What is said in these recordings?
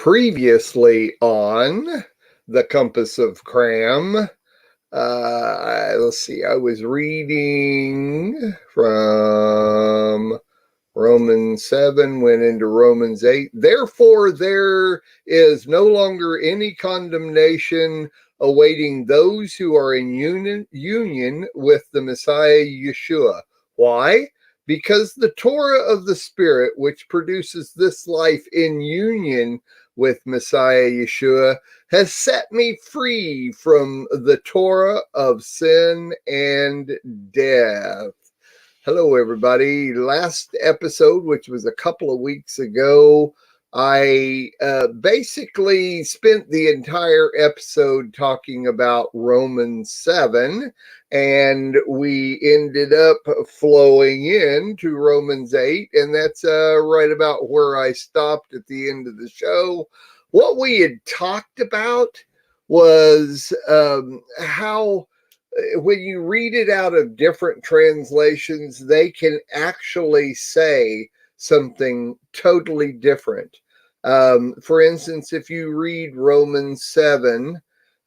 Previously on the Compass of kraM, let's see, I was reading from Romans 7, went into Romans 8. Therefore, there is no longer any condemnation awaiting those who are in union with the Messiah Yeshua. Why? Because the Torah of the Spirit, which produces this life in union with Messiah Yeshua, has set me free from the Torah of sin and death. Hello, everybody. Last episode, which was a couple of weeks ago, I basically spent the entire episode talking about Romans 7, and we ended up flowing into Romans 8, and that's right about where I stopped at the end of the show. What we had talked about was how when you read it out of different translations, they can actually say something totally different. For instance, if you read Romans 7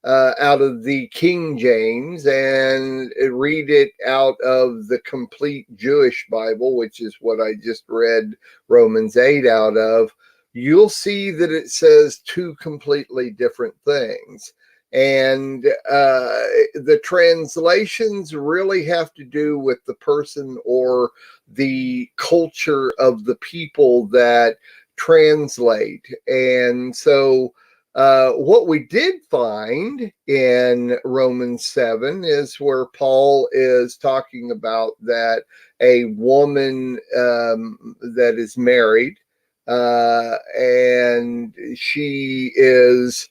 out of the King James and read it out of the complete Jewish Bible, which is what I just read Romans 8 out of, you'll see that it says two completely different things. And the translations really have to do with the person or the culture of the people that translate. And so what we did find in Romans 7 is where Paul is talking about that a woman that is married and she is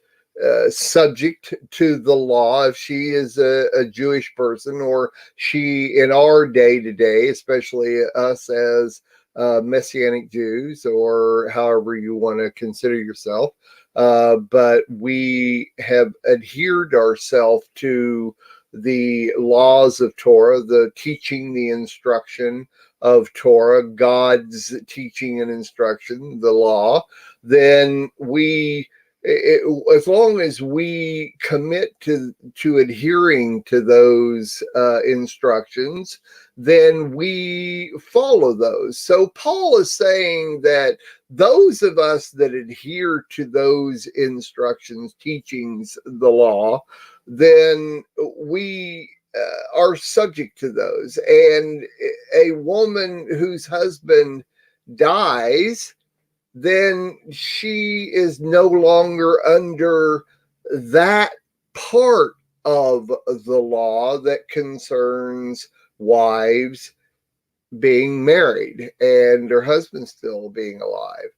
subject to the law if she is a Jewish person, or she in our day to day, especially us as Messianic Jews, or however you want to consider yourself. But we have adhered ourselves to the laws of Torah, the teaching, the instruction of Torah, God's teaching and instruction, the law. Then as long as we commit to adhering to those instructions, then we follow those. So Paul is saying that those of us that adhere to those instructions, teachings, the law, then we are subject to those. And a woman whose husband dies, then she is no longer under that part of the law that concerns wives being married and her husband still being alive.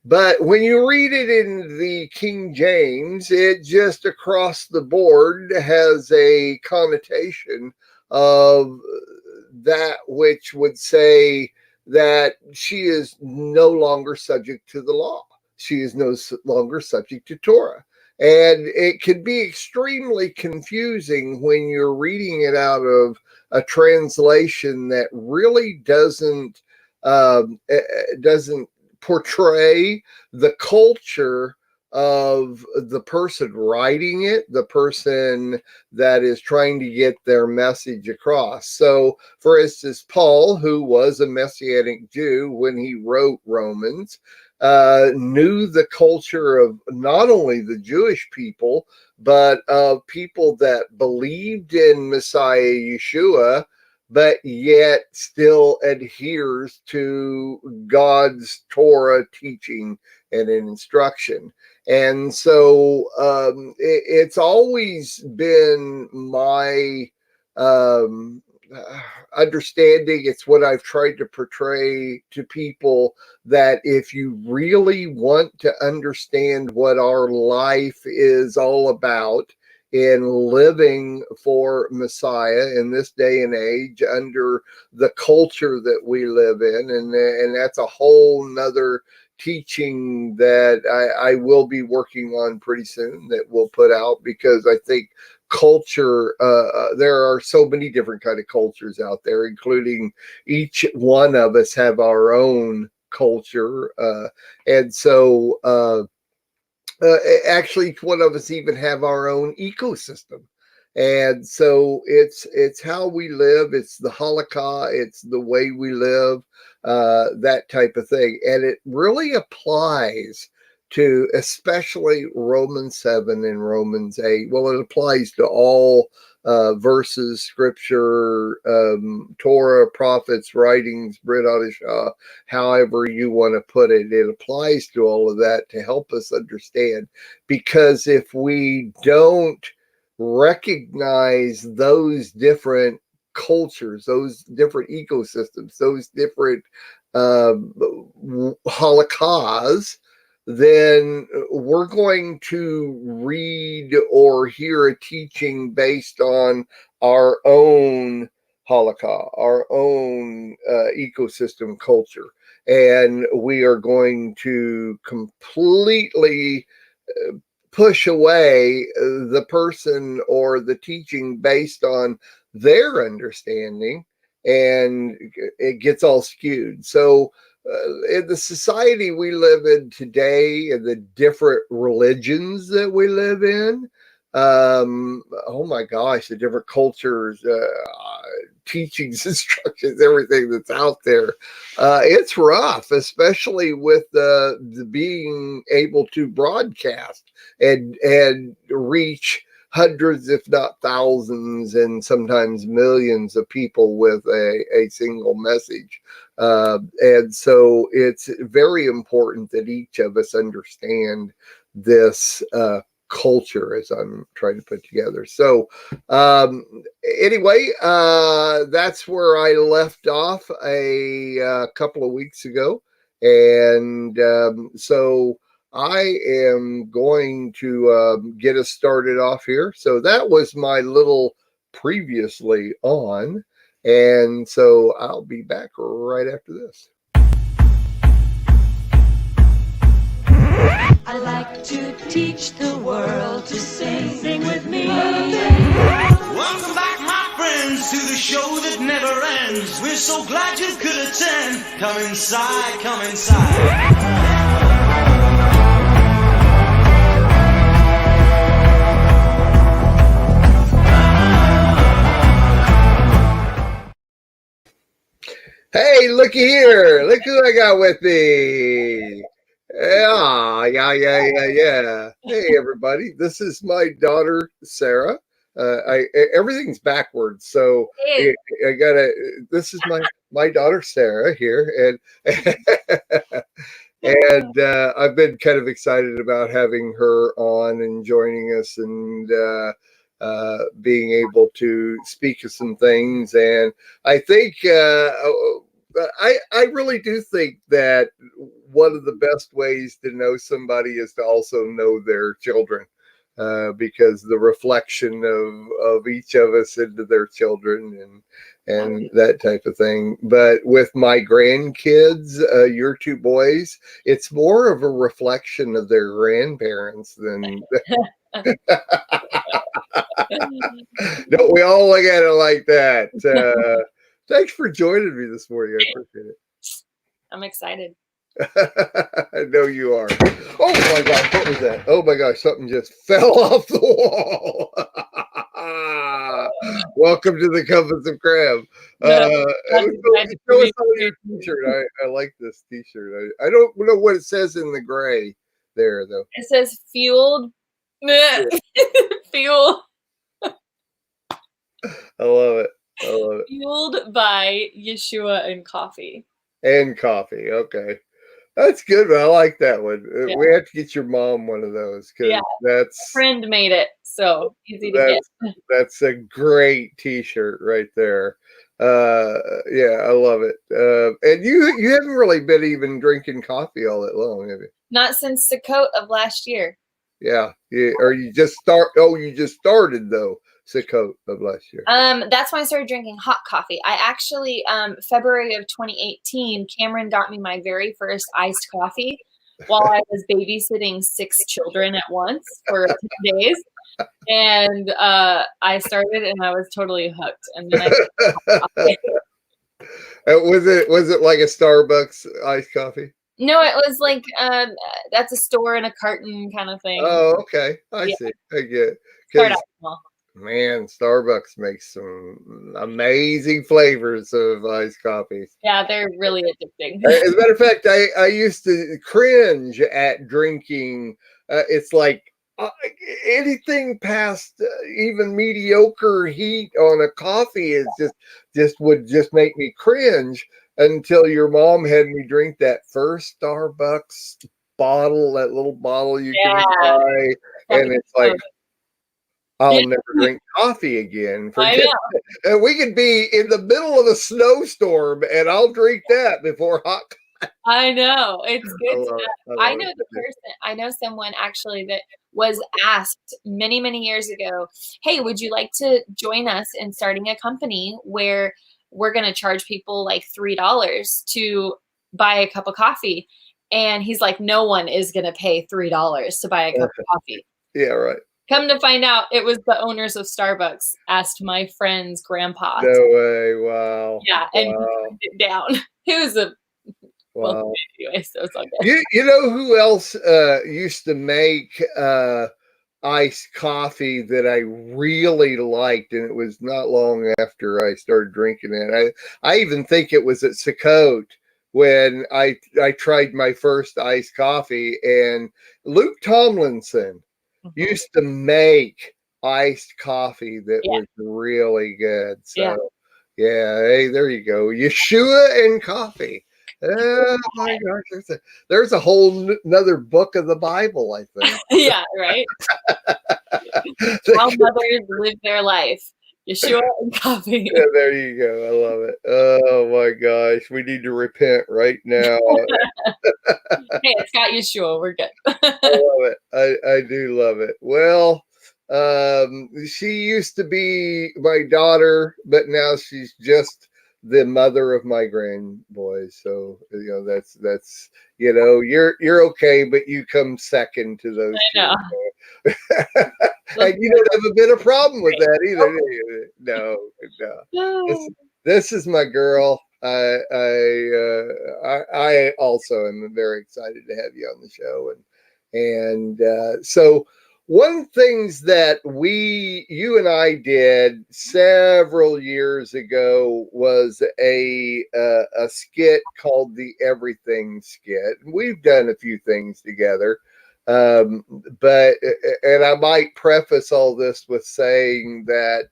But when you read it in the King James, it just across the board has a connotation of that which would say that she is no longer subject to the law. She is no longer subject to Torah. And it can be extremely confusing when you're reading it out of a translation that really doesn't portray the culture of the person writing it, the person that is trying to get their message across. So, for instance, Paul, who was a Messianic Jew when he wrote Romans, knew the culture of not only the Jewish people, but of people that believed in Messiah Yeshua, but yet still adheres to God's Torah teaching and instruction. And so it's always been my understanding, it's what I've tried to portray to people, that if you really want to understand what our life is all about in living for Messiah in this day and age under the culture that we live in, and that's a whole nother teaching that I will be working on pretty soon, that we'll put out, because I think culture, there are so many different kind of cultures out there, including each one of us have our own culture, and so Actually, one of us even have our own ecosystem. And so it's how we live, it's the halakha, it's the way we live, that type of thing. And it really applies to especially Romans 7 and Romans 8. Well, it applies to all verses, scripture, Torah, prophets, writings, Brit Hadashah, however you want to put it. It applies to all of that to help us understand. Because if we don't recognize those different cultures, those different ecosystems, those different holocaust, then we're going to read or hear a teaching based on our own holocaust, our own ecosystem culture. And we are going to completely push away the person or the teaching based on their understanding, and it gets all skewed. So in the society we live in today and the different religions that we live in, oh my gosh, the different cultures, teachings, instructions, everything that's out there, it's rough, especially with the being able to broadcast and reach hundreds, if not thousands, and sometimes millions of people with a single message. And so it's very important that each of us understand this culture, as I'm trying to put together. So anyway, that's where I left off a couple of weeks ago. And so I am going to get us started off here. So that was my little previously on. And so I'll be back right after this. I like to teach the world to sing. Sing with me. Welcome back, my friends, to the show that never ends. We're so glad you could attend. Come inside, come inside. Hey, looky here. Look who I got with me. Yeah. Hey, everybody. This is my daughter, saraH. Everything's backwards, so I gotta. This is my daughter, saraH, here, and I've been kind of excited about having her on and joining us, and being able to speak of some things. And I think I really do think that one of the best ways to know somebody is to also know their children, because the reflection of each of us into their children and that type of thing. But with my grandkids, your two boys, it's more of a reflection of their grandparents than. Don't we all look at it like that? Thanks for joining me this morning. I appreciate it. I'm excited. I know you are. Oh my gosh, what was that? Oh my gosh, something just fell off the wall. Welcome to the Compass of kraM. Show us on your t-shirt. I like this t-shirt. I don't know what it says in the gray there, though. It says fueled. Fuel. I love it. I love it. Fueled by Yeshua and coffee. And coffee. Okay. That's good, but I like that one. Yeah. We have to get your mom one of those, because that's a friend made it, so easy to get. That's a great t-shirt right there. Yeah, I love it. And you haven't really been even drinking coffee all that long, have you? Not since Sukkot of last year. Yeah. Or you just started though. Sukkot of last year. That's when I started drinking hot coffee. I actually, February of 2018, Cameron got me my very first iced coffee while I was babysitting 6 children at once for 10 days. And I started and I was totally hooked. And then was it like a Starbucks iced coffee? No, it was like that's a store in a carton kind of thing. Oh, okay. I Yeah. see. I get Start because out small. man, Starbucks makes some amazing flavors of iced coffees. Yeah, they're really addicting. As a matter of fact, I used to cringe at drinking. It's like uh, anything past even mediocre heat on a coffee is just would just make me cringe until your mom had me drink that first Starbucks bottle, that little bottle you can Yeah. buy, and it's like Yeah, I'll never drink coffee again. I Forget know. it. And we could be in the middle of a snowstorm, and I'll drink that before hot. I know. It's I good. love it. I I love know the it. person. I know someone actually that was asked many, many years ago, "Hey, would you like to join us in starting a company where we're going to charge people like $3 to buy a cup of coffee?" And he's like, "No one is going to pay $3 to buy a cup of coffee." Yeah, right. Come to find out, it was the owners of Starbucks asked my friend's grandpa. No way. Wow. Yeah, and he Wow. turned it down. It was a well, Wow. anyway, so it's all good. You know who else used to make iced coffee that I really liked, and it was not long after I started drinking it. I even think it was at Sakote when I tried my first iced coffee, and Luke Tomlinson used to make iced coffee that Yeah. was really good. So Yeah. yeah, hey, there you go. Yeshua and coffee. Oh my gosh, there's a whole another book of the Bible, I think. Yeah, right? How mothers live their life. Yeshua and coffee. Yeah, there you go. I love it. Oh my gosh, we need to repent right now. Hey, it's got Yeshua. We're good. I love it. I do love it. Well, she used to be my daughter, but now she's just the mother of my grand boys. So that's you're okay, but you come second to those I know. two. And you don't have a bit of problem with that either, do you? No, no. This is my girl. I also am very excited to have you on the show, and so one things that you and I did several years ago was a skit called the Everything Skit. We've done a few things together, but and I might preface all this with saying that.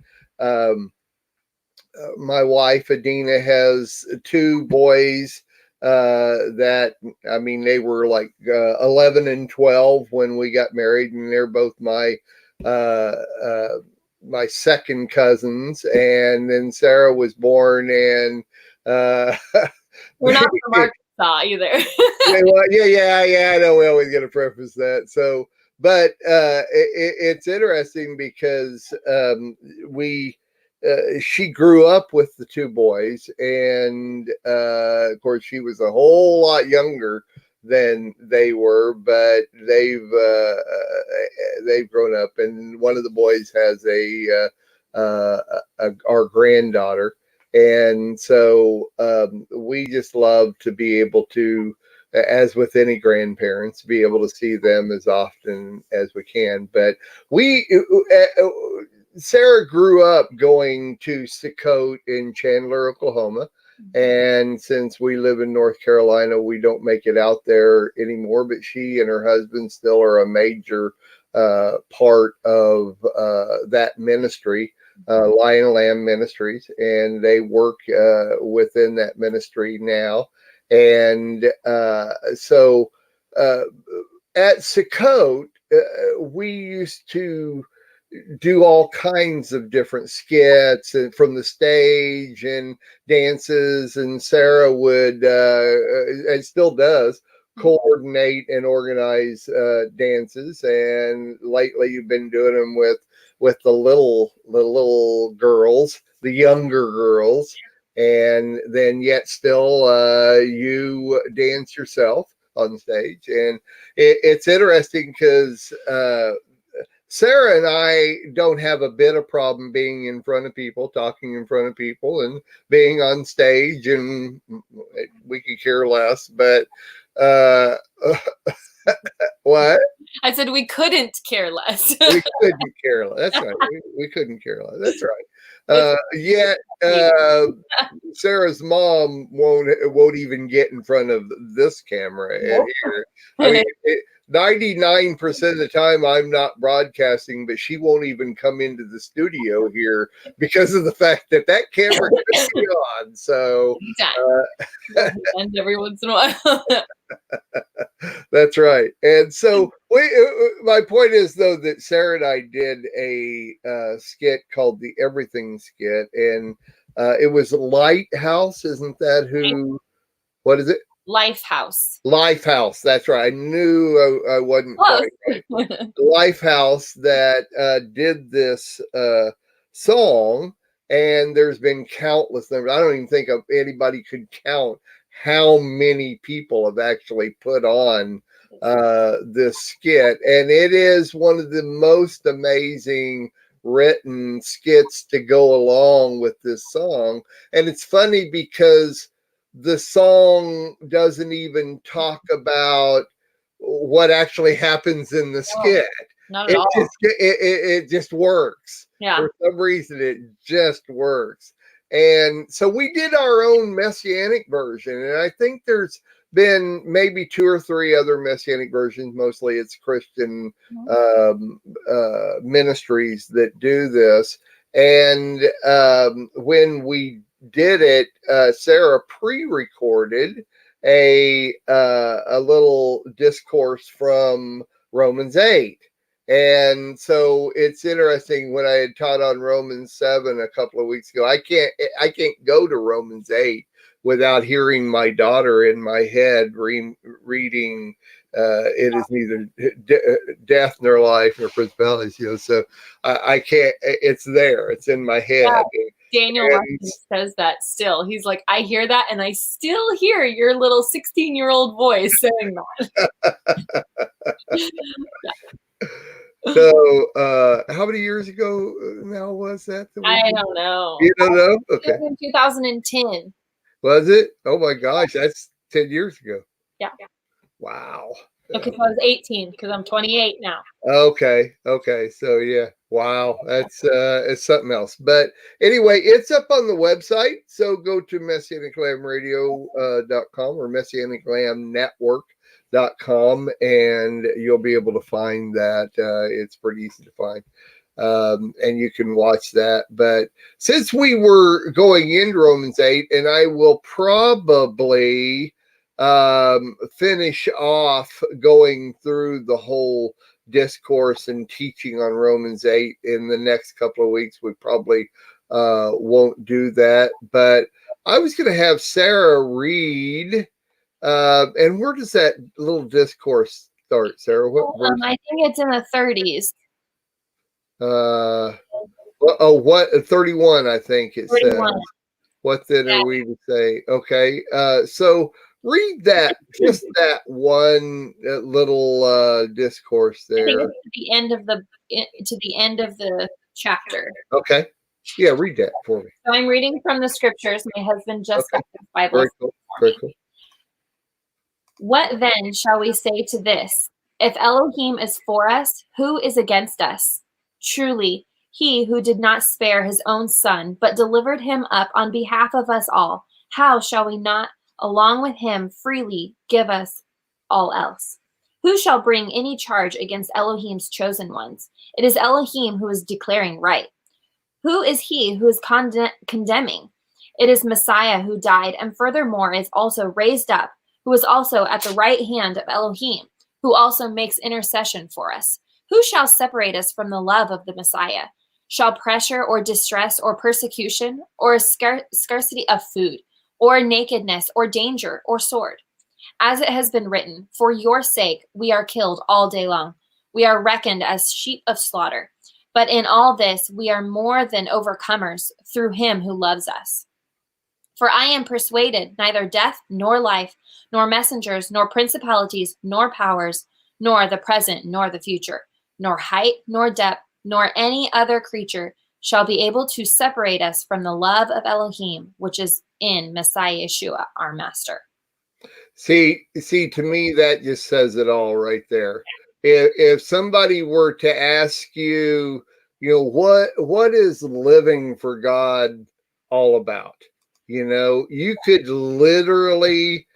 My wife Adina has two boys that I mean they were like 11 and 12 when we got married, and they're both my my second cousins. And then Sarah was born, and We're not from Arkansas either. yeah. I know we always got to preface that. So, but it's interesting because she grew up with the two boys, and of course she was a whole lot younger than they were, but they've grown up, and one of the boys has our granddaughter, and so we just love to be able to, as with any grandparents, be able to see them as often as we can. But Sarah grew up going to Sakote in Chandler, Oklahoma. And since we live in North Carolina, we don't make it out there anymore. But she and her husband still are a major part of that ministry, Lion and Lamb Ministries, and they work within that ministry now. And so at Sakote, we used to do all kinds of different skits and from the stage and dances, and Sarah would and still does coordinate and organize dances, and lately you've been doing them with the little girls, the younger girls, and then yet still you dance yourself on stage. And it's interesting because Sarah and I don't have a bit of problem being in front of people, talking in front of people, and being on stage, and we could care less. But Uh, what? I said we couldn't care less. We couldn't care less. That's right. We couldn't care less. That's right. Yet Sarah's mom won't even get in front of this camera Nope. here. I mean, 99% of the time I'm not broadcasting, but she won't even come into the studio here because of the fact that camera could be on. So And every once in a while. that's right. And so my point is, though, that Sarah and I did a skit called the Everything Skit, and it was Lighthouse. Isn't that who? What is it? Lifehouse. Lifehouse. That's right. I knew I wasn't quite right. Lifehouse that did this song, and there's been countless numbers. I don't even think anybody could count how many people have actually put on this skit, and it is one of the most amazing written skits to go along with this song. And it's funny because the song doesn't even talk about what actually happens in the skit. Not at all. It just works. Yeah. For some reason, it just works. And so we did our own Messianic version. And I think there's been maybe 2 or 3 other Messianic versions. Mostly it's Christian ministries that do this. And when we did it, Sarah pre-recorded a little discourse from Romans 8. And so it's interesting, when I had taught on Romans 7 a couple of weeks ago, I can't go to Romans 8 without hearing my daughter in my head reading it is neither death nor life nor principalities, so I can't, it's there, it's in my head. Yeah. Daniel says that still. He's like, I hear that, and I still hear your little 16-year-old voice saying that. So, how many years ago now was that? I don't know. You don't know? Okay. It was in 2010. Was it? Oh my gosh, that's 10 years ago. Yeah. Wow. Okay, so I was 18 because I'm 28 now. Okay. So yeah, wow, that's it's something else. But anyway, it's up on the website. So go to messianiclamradio.com or messianiclamnetwork.com, and you'll be able to find that. It's pretty easy to find. And you can watch that. But since we were going into Romans 8, and I will probably finish off going through the whole discourse and teaching on Romans 8 in the next couple of weeks. We probably won't do that, but I was going to have Sarah read. And where does that little discourse start, Sarah? What verse? I think it's in the 30s. What 31? I think it 31. says. What then are we to say? Okay, so read that, just that one little discourse there. I think it's to the end of the chapter. Okay, yeah, read that for me. So I'm reading from the scriptures. My husband just got the Bible. Very cool. Very cool. What then shall we say to this? If Elohim is for us, who is against us? Truly, he who did not spare his own son, but delivered him up on behalf of us all, how shall we not, along with him, freely give us all else? Who shall bring any charge against Elohim's chosen ones? It is Elohim who is declaring right. Who is he who is condemning? It is Messiah who died, and furthermore is also raised up, who is also at the right hand of Elohim, who also makes intercession for us. Who shall separate us from the love of the Messiah? Shall pressure or distress or persecution or scarcity of food or nakedness or danger or sword? As it has been written, for your sake we are killed all day long. We are reckoned as sheep of slaughter. But in all this we are more than overcomers through him who loves us. For I am persuaded neither death nor life, nor messengers, nor principalities, nor powers, nor the present, nor the future, nor height, nor depth, nor any other creature shall be able to separate us from the love of Elohim, which is in Messiah Yeshua, our Master. See, to me, that just says it all right there. If somebody were to ask you, what is living for God all about? You could literally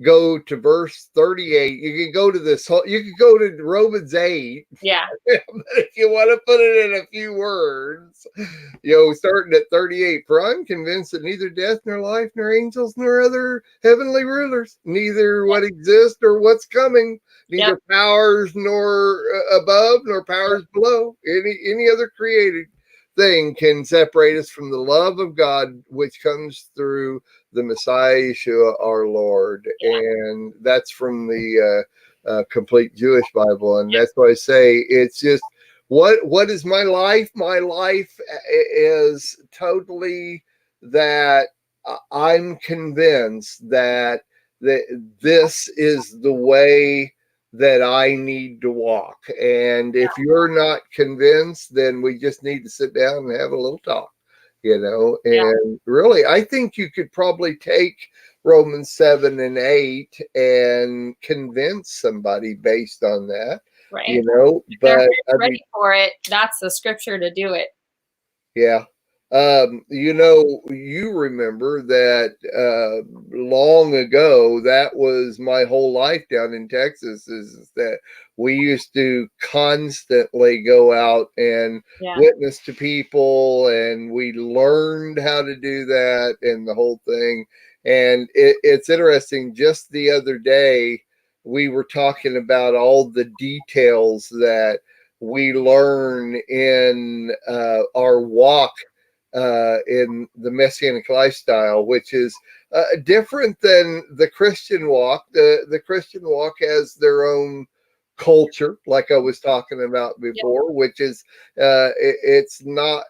go to verse 38. You could go to you could go to Romans 8. Yeah. But if you want to put it in a few words, starting at 38, for I'm convinced that neither death, nor life, nor angels, nor other heavenly rulers, neither what exists or what's coming, neither powers nor above, nor powers below, any other created thing can separate us from the love of God, which comes through the Messiah, Yeshua, our Lord. And that's from the complete Jewish Bible. And that's why I say it's just, what is my life? My life is totally that I'm convinced that this is the way that I need to walk. And if you're not convinced, then we just need to sit down and have a little talk, and really, I think you could probably take Romans 7 and 8 and convince somebody based on that, right. But ready for it, that's the scripture to do it. Yeah. You remember that long ago, that was my whole life down in Texas, is that we used to constantly go out and witness to people, and we learned how to do that and the whole thing. And it's interesting, just the other day, we were talking about all the details that we learn in our walk in the Messianic lifestyle, which is different than the Christian walk. The Christian walk has their own culture, like I was talking about before, which is it's not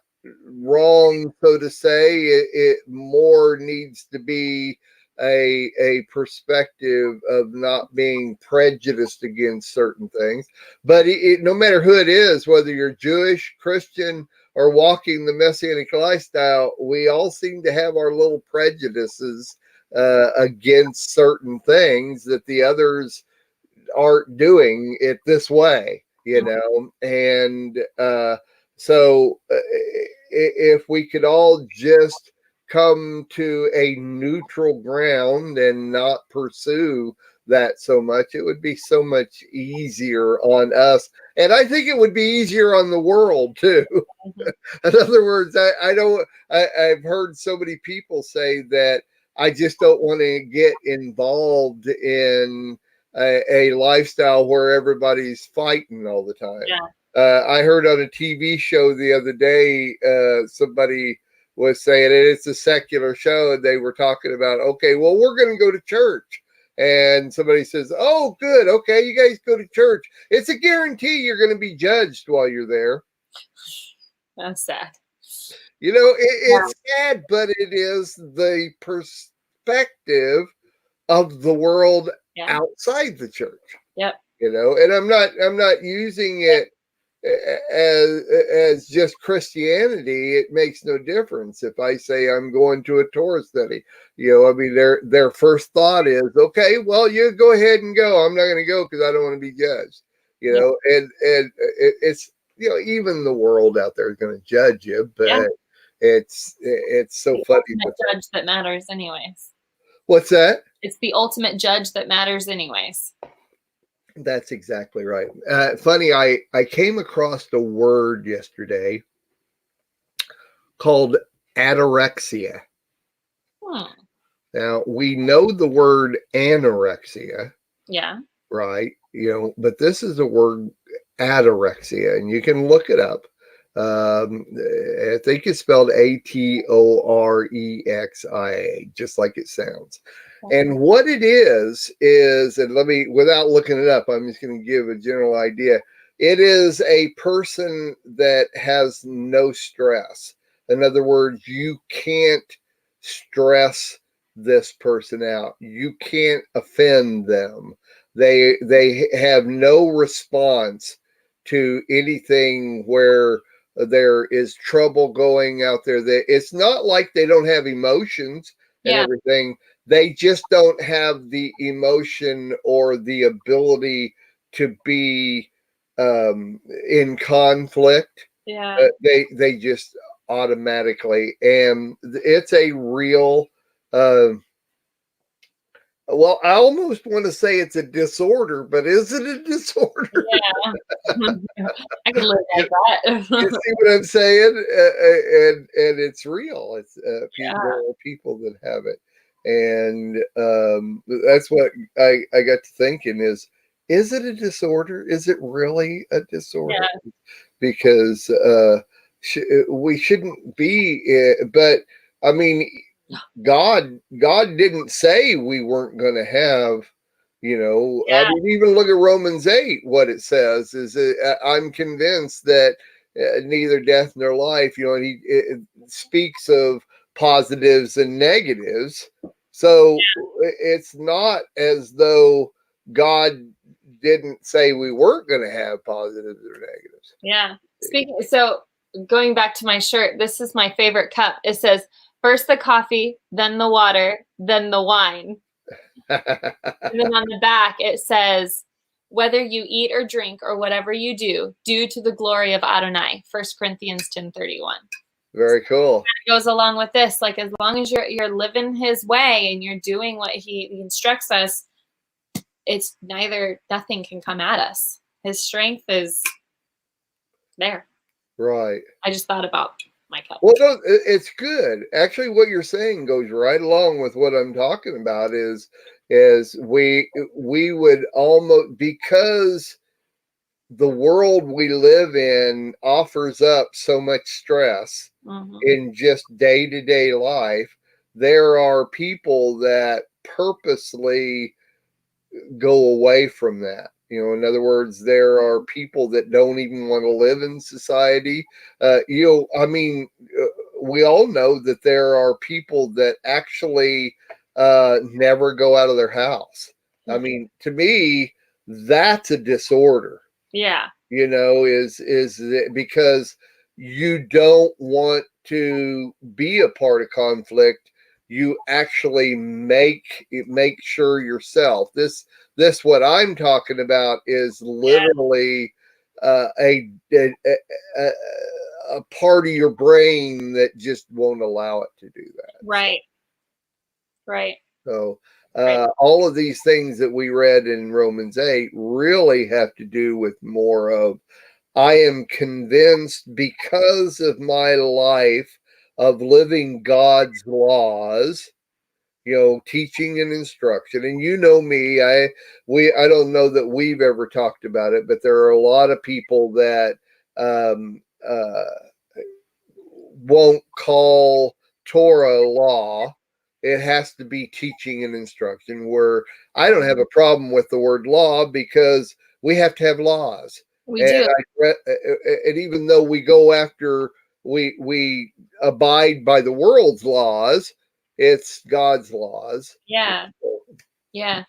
wrong, so to say. It more needs to be a perspective of not being prejudiced against certain things. But no matter who it is, whether you're Jewish, Christian, or walking the Messianic lifestyle, we all seem to have our little prejudices against certain things that the others aren't doing it this way, and so if we could all just come to a neutral ground and not pursue that so much, it would be so much easier on us. And I think it would be easier on the world too. In other words, I've heard so many people say that I just don't want to get involved in a lifestyle where everybody's fighting all the time. I heard on a TV show the other day, somebody was saying it's a secular show, and they were talking about, okay, well, we're going to go to church. And somebody says, oh, good. Okay, you guys go to church. It's a guarantee you're going to be judged while you're there. That's sad. It's sad, but it is the perspective of the world outside the church. Yep. And I'm not using it as just Christianity. It makes no difference if I say I'm going to a Torah study. Their first thought is, okay, well, you go ahead and go. I'm not going to go because I don't want to be judged. And it's even the world out there is going to judge you, but it's so funny. The judge that matters, anyways. What's that? It's the ultimate judge that matters, anyways. That's exactly right. Funny, I came across a word yesterday called anorexia. Now, we know the word anorexia. Yeah. Right? But this is a word, anorexia, and you can look it up. I think it's spelled Atorexia, just like it sounds. And what it is, and let me, without looking it up, I'm just going to give a general idea. It is a person that has no stress. In other words, you can't stress this person out. You can't offend them. They have no response to anything where there is trouble going out there. It's not like they don't have emotions and everything. they just don't have the emotion or the ability to be in conflict. Yeah. They just automatically, and it's a real well, I almost want to say it's a disorder, but is it a disorder? Yeah. I could live like You that. see what I'm saying? And it's real. It's Yeah. there are people that have it, and that's what I got to thinking is it a disorder? Is it really a disorder? Yeah. Because we shouldn't be. But I mean, God didn't say we weren't going to have. I Yeah. mean, even look at Romans 8. What it says is that I'm convinced that neither death nor life. And it speaks of positives and negatives. So it's not as though God didn't say we weren't going to have positives or negatives. Yeah. So going back to my shirt, this is my favorite cup. It says, first the coffee, then the water, then the wine. And then on the back, it says, whether you eat or drink or whatever you do to the glory of Adonai. 1 Corinthians 10:31. Very cool. It goes along with this. Like, as long as you're living his way and you're doing what he instructs us, it's nothing can come at us. His strength is there. Right. I just thought about my cup. Well, no, it's good. Actually, what you're saying goes right along with what I'm talking about is we would almost, because the world we live in offers up so much stress in just day-to-day life. There are people that purposely go away from that. In other words, there are people that don't even want to live in society. I mean, we all know that there are people that actually never go out of their house. I mean, to me, that's a disorder. Yeah. Is because you don't want to be a part of conflict. You actually make sure yourself. This what I'm talking about is literally a part of your brain that just won't allow it to do that. Right. Right. So all of these things that we read in Romans 8 really have to do with more of, I am convinced because of my life of living God's laws, teaching and instruction. And me, I don't know that we've ever talked about it, but there are a lot of people that won't call Torah law. It has to be teaching and instruction, where I don't have a problem with the word law because we have to have laws. We do. And even though we go after, we abide by the world's laws, it's God's laws. Yeah. Yeah.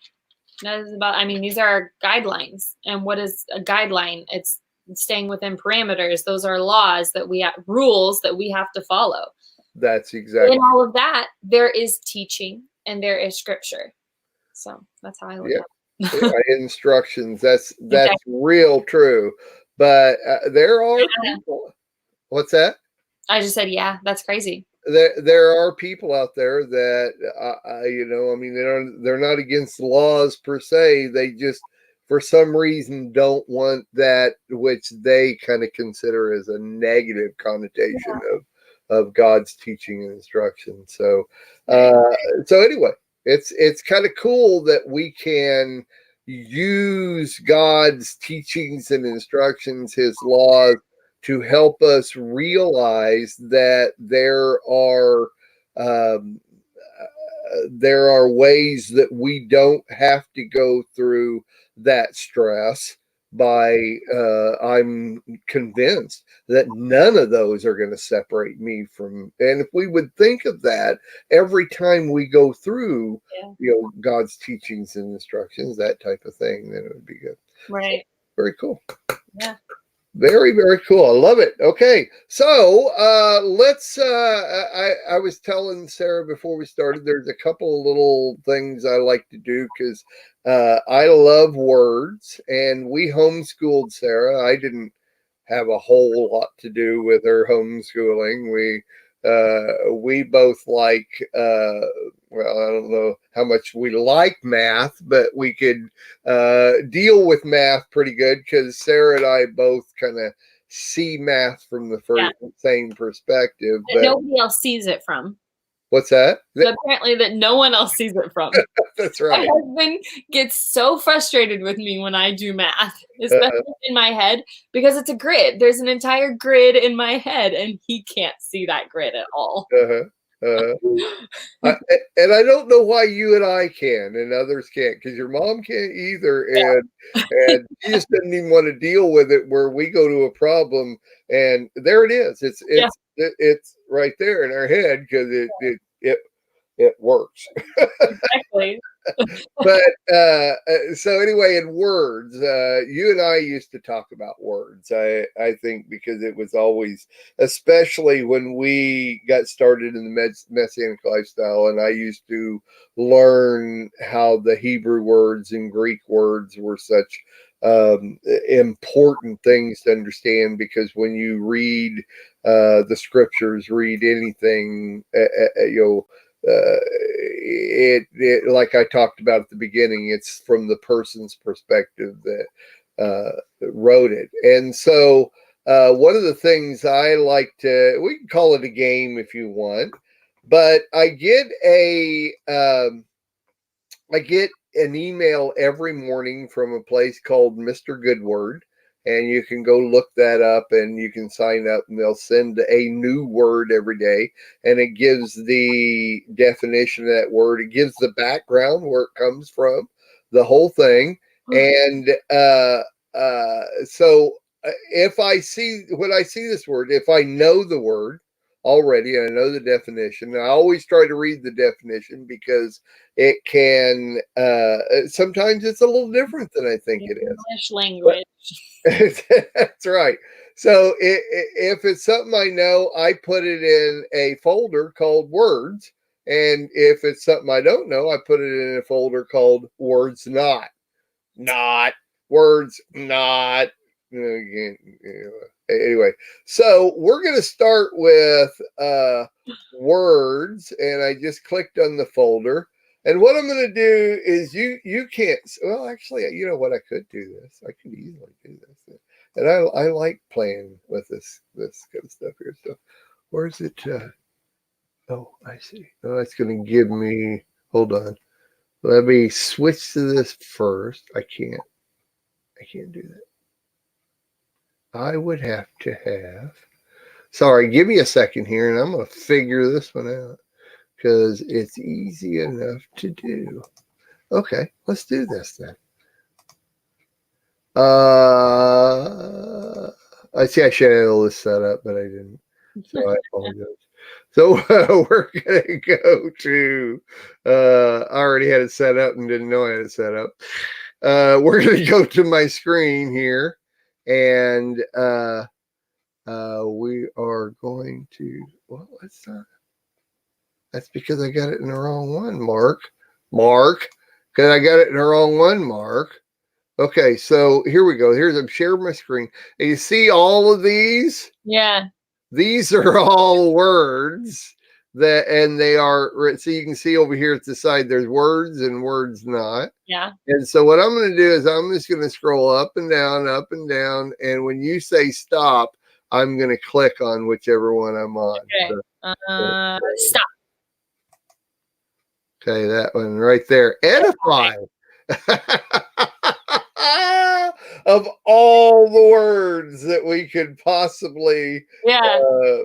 That is about, these are our guidelines. And what is a guideline? It's staying within parameters. Those are laws rules that we have to follow. That's exactly. In all of that, there is teaching and there is scripture. So that's how I look at it. Instructions. That's real true. But there are people. What's that? I just said, yeah, that's crazy. There are people out there that they're not against the laws per se. They just, for some reason, don't want that which they kind of consider as a negative connotation of God's teaching and instruction. So anyway, it's kind of cool that we can use God's teachings and instructions, his laws, to help us realize that there are ways that we don't have to go through that stress. I'm convinced that none of those are going to separate me from, and if we would think of that every time we go through, God's teachings and instructions, that type of thing, then it would be good. Right. Very cool. Yeah. Very, very cool. I love it. Okay, so let's. I was telling Sarah before we started. There's a couple of little things I like to do because I love words, and we homeschooled Sarah. I didn't have a whole lot to do with her homeschooling. We both like well, I don't know how much we like math, but we could deal with math pretty good because Sarah and I both kind of see math from the same perspective. That But nobody else sees it from. what's that? But apparently that no one else sees it from. That's My right. husband gets so frustrated with me when I do math, especially in my head, because it's a grid. There's an entire grid in my head, and he can't see that grid at all. And I don't know why you and I can and others can't, because your mom can't either, and she just doesn't even want to deal with it. Where we go to a problem, and there it is. It's right there in our head because it works. Exactly. But so anyway, in words, you and I used to talk about words. I think because it was always, especially when we got started in the Messianic lifestyle, and I used to learn how the Hebrew words and Greek words were such important things to understand, because when you read the scriptures, read anything, it like I talked about at the beginning, it's from the person's perspective that wrote it. And so one of the things I like to, we can call it a game if you want, but I get an email every morning from a place called Mr. Goodword. And you can go look that up, and you can sign up, and they'll send a new word every day. And it gives the definition of that word. It gives the background, where it comes from, the whole thing. And so if I see, when I see this word, if I know the word already and I know the definition, I always try to read the definition, because it can, sometimes it's a little different than I think it is. English language. That's right. So if it's something I know, I put it in a folder called words. And if it's something I don't know, I put it in a folder called words not. Not. Words not. Anyway, so we're going to start with words. And I just clicked on the folder. And what I'm going to do is you can't, well, actually, you know what? I could do this. I could easily do this. And I like playing with this kind of stuff here. So where's it? Oh, I see. Oh, it's going to give me, hold on. Let me switch to this first. I can't do that. I would have to have, sorry, give me a second here, and I'm going to figure this one out, because it's easy enough to do. Okay, let's do this then. I see I should have all this set up, but I didn't. So I apologize. So we're going to go to, I already had it set up and didn't know I had it set up. We're going to go to my screen here, and we are going to, well, let's not. That's because I got it in the wrong one, Mark. Because I got it in the wrong one, Mark. Okay, so here we go. I'm sharing my screen. And you see all of these? Yeah. These are all words and they are, so you can see over here at the side, there's words and words not. Yeah. And so what I'm going to do is I'm just going to scroll up and down. And when you say stop, I'm going to click on whichever one I'm on. Okay. So, stop. Okay, that one right there. Edify. Of all the words that we could possibly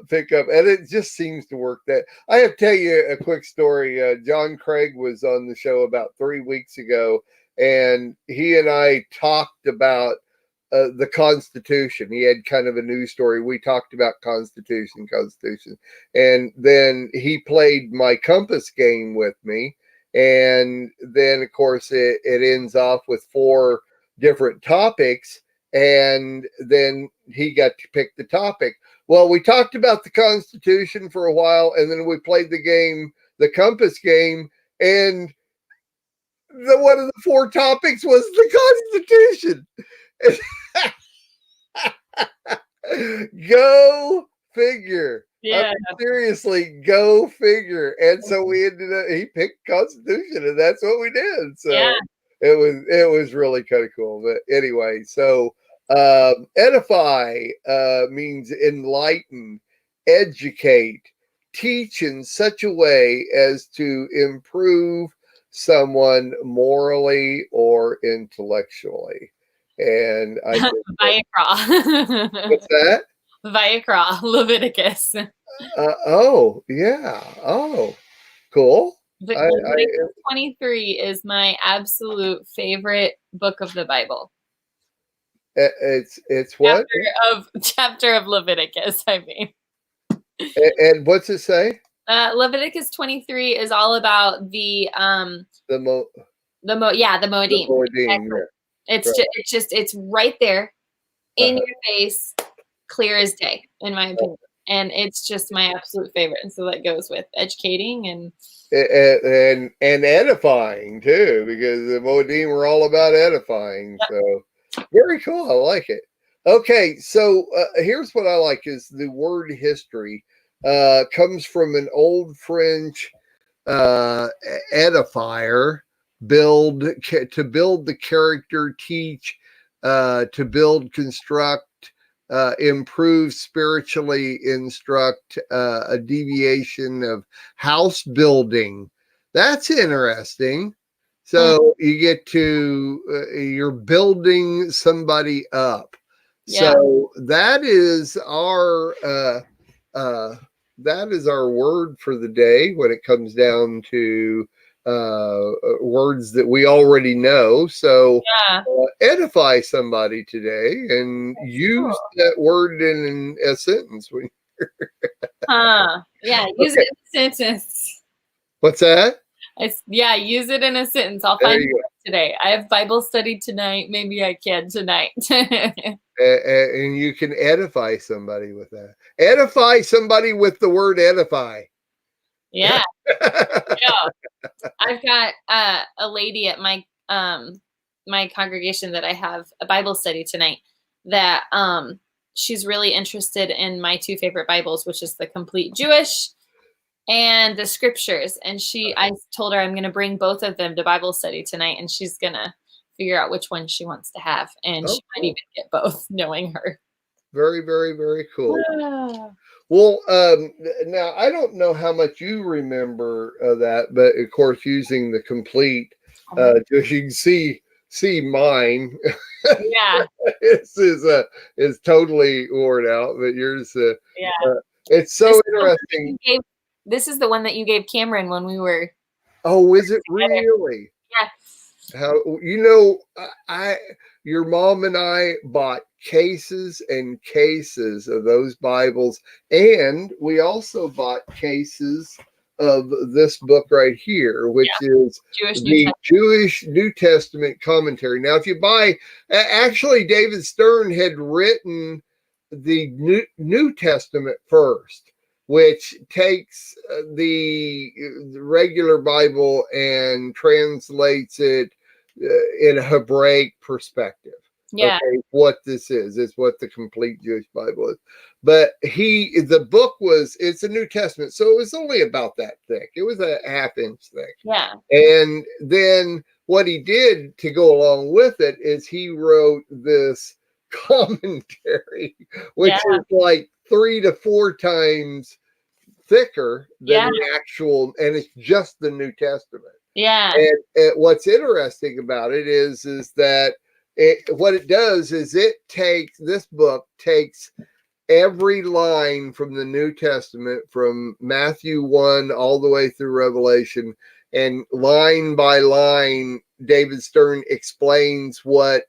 pick up. And it just seems to work. That I have to tell you a quick story. John Craig was on the show about 3 weeks ago, and he and I talked about the Constitution. He had kind of a news story. We talked about Constitution. And then he played my compass game with me. And then, of course, it ends off with 4 different topics. And then he got to pick the topic. Well, we talked about the Constitution for a while, and then we played the game, the compass game, and one of the 4 topics was the Constitution. Go figure. Yeah. Seriously, go figure. And so we ended up, he picked Constitution, and that's what we did. So Yeah. it was really kind of cool. But anyway, so edify means enlighten, educate, teach in such a way as to improve someone morally or intellectually. And I think Vayikra. what's that? Vayikra, Leviticus. Oh, yeah. Oh, cool. Leviticus 23 is my absolute favorite book of the Bible. It's what? Chapter of Leviticus, I mean. And what's it say? Leviticus 23 is all about the Moedim. The Moedim, Exactly. yeah. It's right there in your face, clear as day, in my opinion. And it's just my absolute favorite. And so that goes with educating and edifying too, because the Moedim were all about edifying. Yep. So very cool. I like it. Okay, so here's what I like is the word history comes from an old French edifier, to build the character, teach, to build, construct, improve, spiritually instruct, a deviation of house building. That's interesting. So you get to, you're building somebody up. Yeah. So that is our word for the day when it comes down to words that we already know. So edify somebody today and use that word in a sentence. Yeah, use it in a sentence. What's that? Use it in a sentence. I'll find it today. I have Bible study tonight. Maybe I can tonight. And you can edify somebody with that. Edify somebody with the word edify. Yeah. I've got a lady at my my congregation that I have a Bible study tonight that she's really interested in my 2 favorite Bibles, which is the Complete Jewish and the Scriptures. And I told her I'm going to bring both of them to Bible study tonight, and she's going to figure out which one she wants to have. And she might even get both, knowing her. Very, very, very cool. Well, now I don't know how much you remember that, but of course, using the complete, you can see mine. Yeah, this is totally worn out, but yours, it's so interesting. This is the one that you gave Cameron when we were. Oh, is it really? Yes. How your mom and I bought cases and cases of those Bibles, and we also bought cases of this book right here, which is the Jewish New Testament commentary. Now, if you buy, actually, David Stern had written the New Testament first, which takes the regular Bible and translates it in a Hebraic perspective. Yeah. Okay, what this is what the Complete Jewish Bible is. But the book it's a New Testament, so it was only about that thick. It was a half-inch thick. Yeah. And then what he did to go along with it is he wrote this commentary, which is like 3 to 4 times thicker than the actual, and it's just the New Testament. Yeah. And what's interesting about it is that what it does is this book takes every line from the New Testament, from Matthew 1 all the way through Revelation, and line by line, David Stern explains what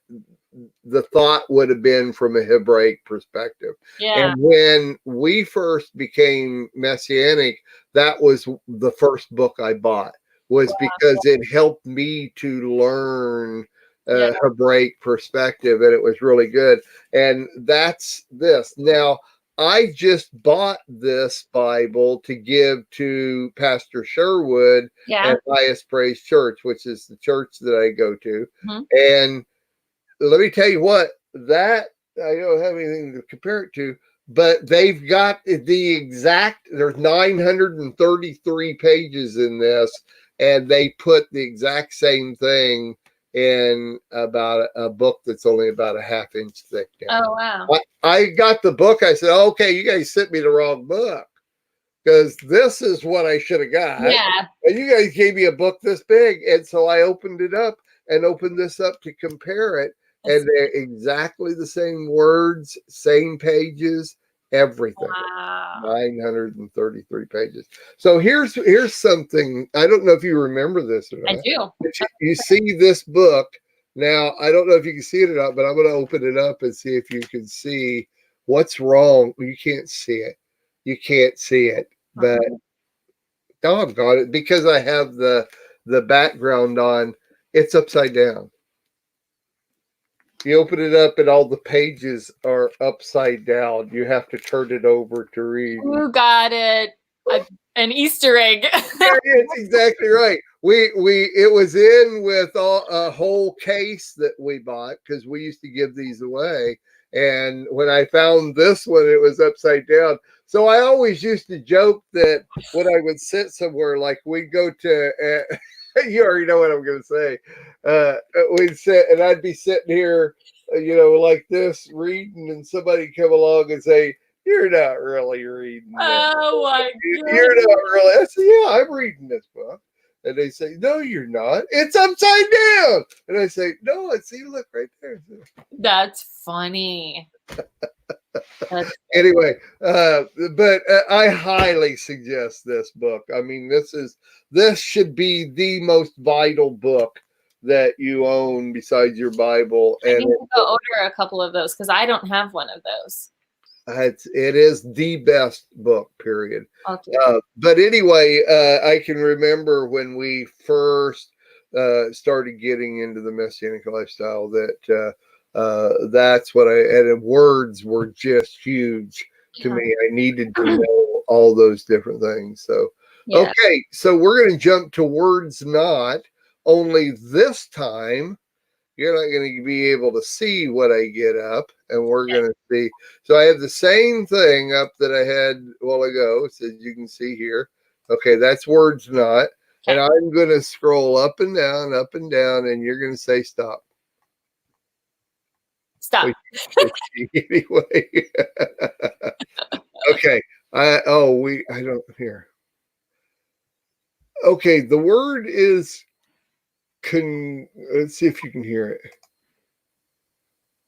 the thought would have been from a Hebraic perspective. Yeah. And when we first became Messianic, that was the first book I bought, was because it helped me to learn Yeah. Hebraic perspective, and it was really good. And that's this. Now, I just bought this Bible to give to Pastor Sherwood Yeah. at Highest Praise Church, which is the church that I go to. Mhm. And let me tell you what, that I don't have anything to compare it to, but they've got the exact, there's 933 pages in this, and they put the exact same thing in about a book that's only about a half-inch thick down. Oh, wow. I got the book. I said, okay, you guys sent me the wrong book, because this is what I should have got. Yeah. And you guys gave me a book this big. And so I opened it up and opened this up to compare it. And they're exactly the same words, same pages, everything. Wow. 933 pages. So here's something. I don't know if you remember this or not. I do. You see this book. Now, I don't know if you can see it or not, but I'm going to open it up and see if you can see what's wrong. You can't see it. You can't see it. But doggone it, because I have the background on, it's upside down. You open it up and all the pages are upside down. You have to turn it over to read. You got it. An Easter egg. It's exactly right. It was in with a whole case that we bought, because we used to give these away. And when I found this one, it was upside down. So I always used to joke that when I would sit somewhere, like we'd go to, you already know what I'm going to say. We'd sit, and I'd be sitting here, like this, reading, and somebody come along and say, "You're not really reading that. Oh my You're not really." I said, "Yeah, I'm reading this book." And they say, "No, you're not. It's upside down." And I say, "No, see, look right there." That's funny. Anyway, but I highly suggest this book. I mean, this should be the most vital book that you own besides your Bible. I And need to go order a couple of those, because I don't have one of those. it is the best book, period. Okay. But anyway, I can remember when we first started getting into the Messianic lifestyle that that's what and words were just huge to me. I needed to know all those different things. So, Yeah. okay, so we're going to jump to words not, only this time you're not going to be able to see what I get up, and we're going to see. So I have the same thing up that I had a while ago, so you can see here. Okay, that's words not. And I'm going to scroll up and down, and you're going to say stop. Stop. Anyway. Okay. I don't hear. Okay, the word is let's see if you can hear it.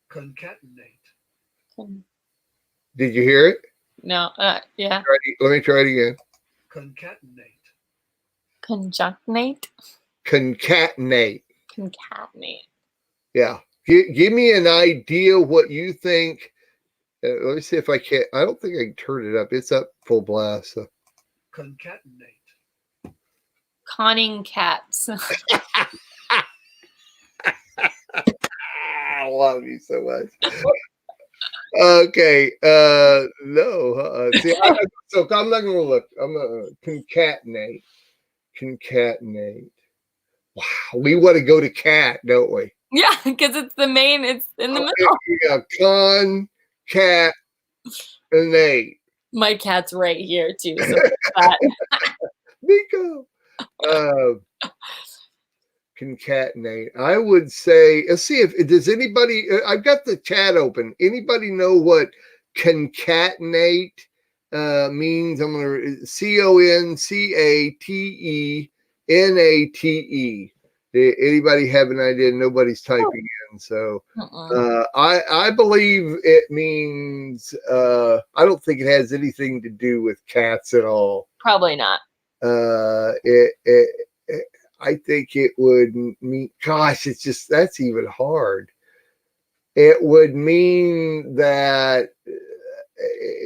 Concatenate. Did you hear it? No. Yeah. Let me try it again. Concatenate. Conjunctinate. Concatenate. Concatenate. Yeah. Give me an idea what you think. Let me see if I can. I don't think I can turn it up. It's up full blast. So. Concatenate. Conning cats. I love you so much. Okay. No. See, so I'm not going to look. I'm going to concatenate. Concatenate. Wow. We want to go to cat, don't we? Yeah, because it's the main. It's in the middle. Yeah. Concatenate. My cat's right here too. So Nico. Concatenate. I would say, let's see if does anybody. I've got the chat open. Anybody know what concatenate means? I'm going to CONCATENATE. Anybody have an idea? Nobody's typing in, so I believe it means. I don't think it has anything to do with cats at all. probably not. I think it would mean, gosh, it's just, that's even hard. It would mean that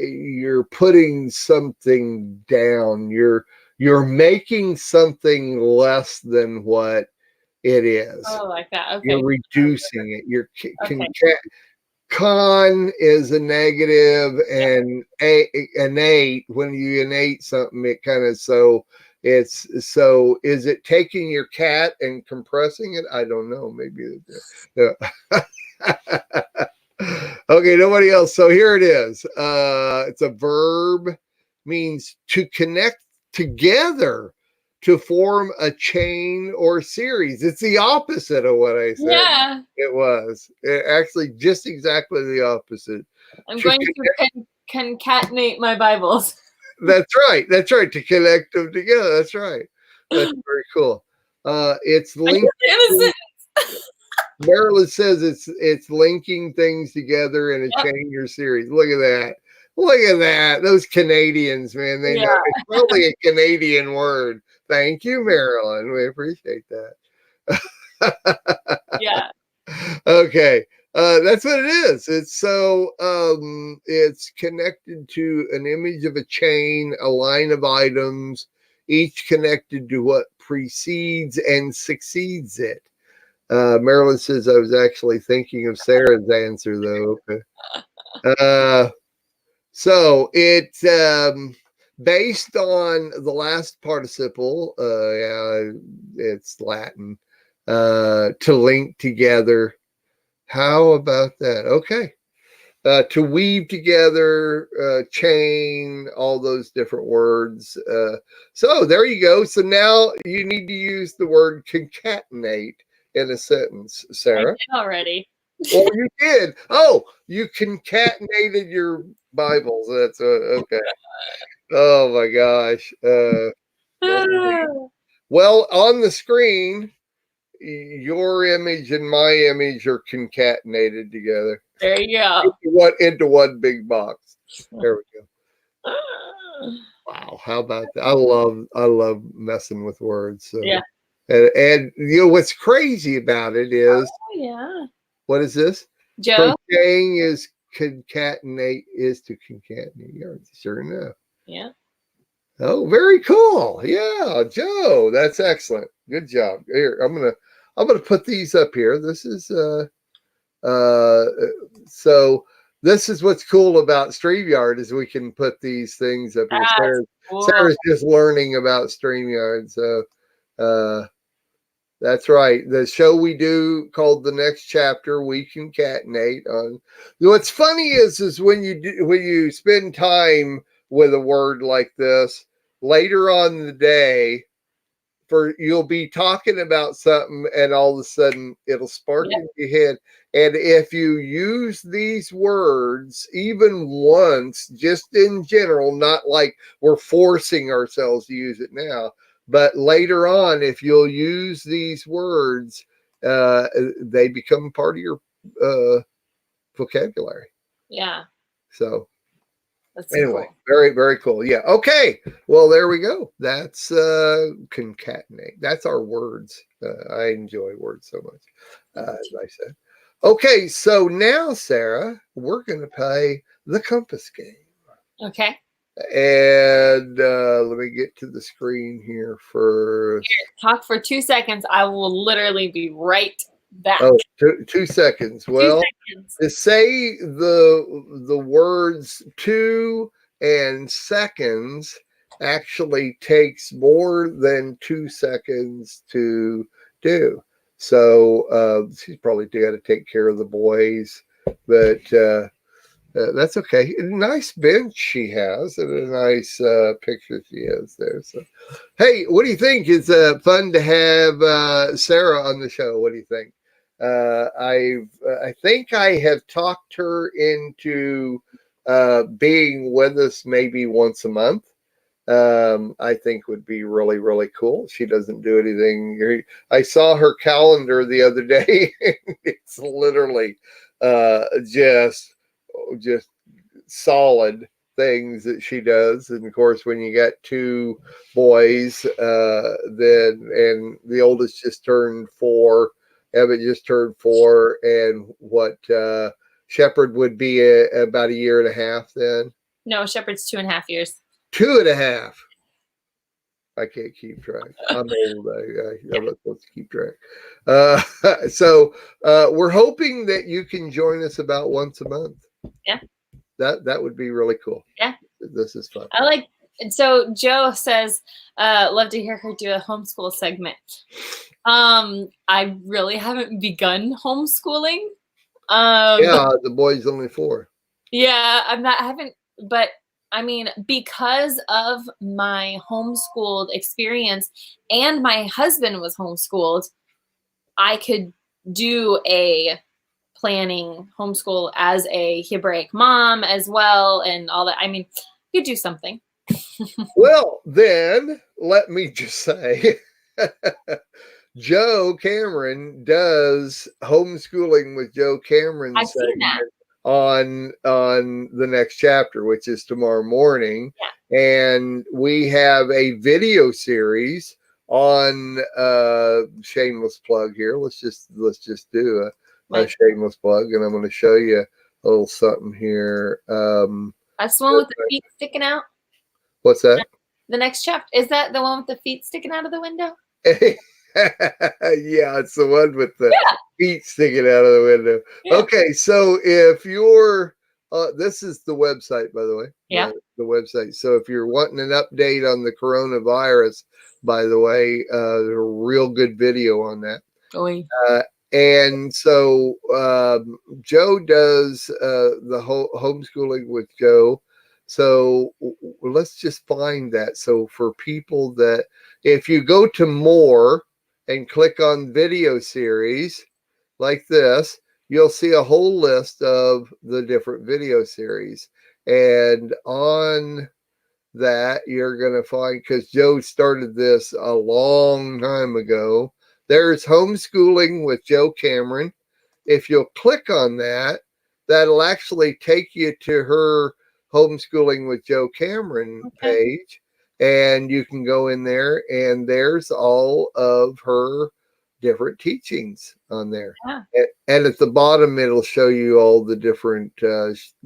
you're putting something down. You're making something less than what It is. Oh, like that. Okay. You're reducing it. You're Okay. con is a negative, and innate, when you innate something, it kind of, so it's, so is it taking your cat and compressing it? I don't know. Maybe. Okay, nobody else. So here it is. It's a verb, means to connect together, to form a chain or series. It's the opposite of what I said. Yeah. It was actually just exactly the opposite. I'm going to concatenate my Bibles. That's right. That's right. To connect them together. That's right. That's very cool. It's linked. Marilyn says it's linking things together in a chain or series. Look at that. Look at that. Those Canadians, man. They know it's probably a Canadian word. Thank you, Marilyn. We appreciate that. Yeah. Okay. That's what it is. It's so it's connected to an image of a chain, a line of items, each connected to what precedes and succeeds it. Marilyn says, I was actually thinking of Sarah's answer, though. Okay. So it's based on the last participle. Yeah, it's Latin. To link together. How about that? Okay. To weave together, chain, all those different words. So there you go. So now you need to use the word concatenate in a sentence, Sarah. I did already. Well, you did. Oh, you concatenated your Bibles. That's okay. Oh my gosh. Well, on the screen, your image and my image are concatenated together. There you go. Into one big box. There we go. Wow, how about that? I love messing with words. So. Yeah. And you know what's crazy about it is, yeah. What is this? Joe? Crocheting is concatenate, is to concatenate. Yeah, sure enough. Yeah. Oh, very cool. Yeah, Joe, that's excellent. Good job. Here, I'm gonna put these up here. This is so this is what's cool about StreamYard, is we can put these things up here. Sarah's just learning about StreamYard, so that's right. The show we do called The Next Chapter, we concatenate on. What's funny is when you spend time with a word like this later on in the day, you'll be talking about something and all of a sudden it'll spark in your head. And if you use these words even once, just in general, not like we're forcing ourselves to use it now, but later on, if you'll use these words, they become part of your vocabulary. Yeah. So that's anyway, cool. very, very cool. Yeah. Okay. Well, there we go. That's concatenate. That's our words. I enjoy words so much, as I said. Okay. So now, Sarah, we're going to play the compass game. Okay. And let me get to the screen here first. Here, talk for 2 seconds. I will literally be right back. Oh, 2 seconds. Well, 2 seconds. To say the words 2 and seconds actually takes more than 2 seconds to do. So she's probably got to take care of the boys, but that's okay. A nice bench she has, and a nice picture she has there. So, hey, what do you think? It's fun to have Sarah on the show. What do you think? I think I have talked her into being with us maybe once a month. I think would be really, really cool. She doesn't do anything. I saw her calendar the other day. It's literally just solid things that she does. And of course, when you got 2 boys, then, and the oldest just turned 4, Evan just turned 4, and what Shepherd would be about 1.5 years then. No, Shepherd's 2.5 years. 2.5. I can't keep track. I'm old. I'm not supposed to keep track. So we're hoping that you can join us about once a month. Yeah. That would be really cool. Yeah. This is fun. I like. So Joe says, love to hear her do a homeschool segment. I really haven't begun homeschooling. Yeah, the boy's only 4. Yeah, I haven't, but I mean, because of my homeschooled experience and my husband was homeschooled, I could do a planning homeschool as a Hebraic mom as well and all that. I mean, you could do something. Well, then let me just say, Joe Cameron does homeschooling with Joe Cameron I've seen that. on the next chapter, which is tomorrow morning. Yeah. And we have a video series on shameless plug here. Let's just do a shameless plug, and I'm going to show you a little something here. That's the one with the feet sticking out. What's that? The next chapter, is that the one with the feet sticking out of the window? Yeah, it's the one with the feet sticking out of the window. Yeah. Okay, so if you're this is the website, by the way. Yeah. The website. So if you're wanting an update on the coronavirus, by the way, there's a real good video on that. And so Joe does the homeschooling with Joe. So let's just find that. So for people that, if you go to more and click on video series like this, you'll see a whole list of the different video series. And on that, you're going to find, because Joe started this a long time ago, there's homeschooling with Joe Cameron. If you'll click on that, that'll actually take you to her homeschooling with Joe Cameron page, and you can go in there, and there's all of her different teachings on there. And at the bottom, it'll show you all the different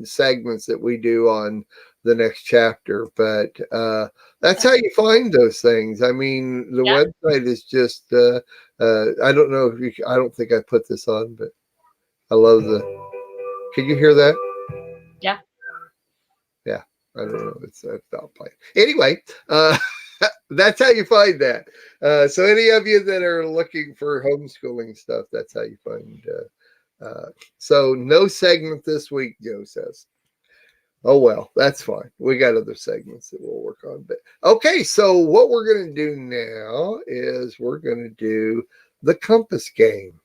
segments that we do on the next chapter. But that's how you find those things. I mean, the website is just I don't know if you, I don't think I put this on, but I love can you hear that? Yeah. I don't know. It's not playing. Anyway, that's how you find that. So any of you that are looking for homeschooling stuff, that's how you find. So no segment this week, Joe says. Oh, well, that's fine. We got other segments that we'll work on. But okay, so what we're going to do now is we're going to do the compass game.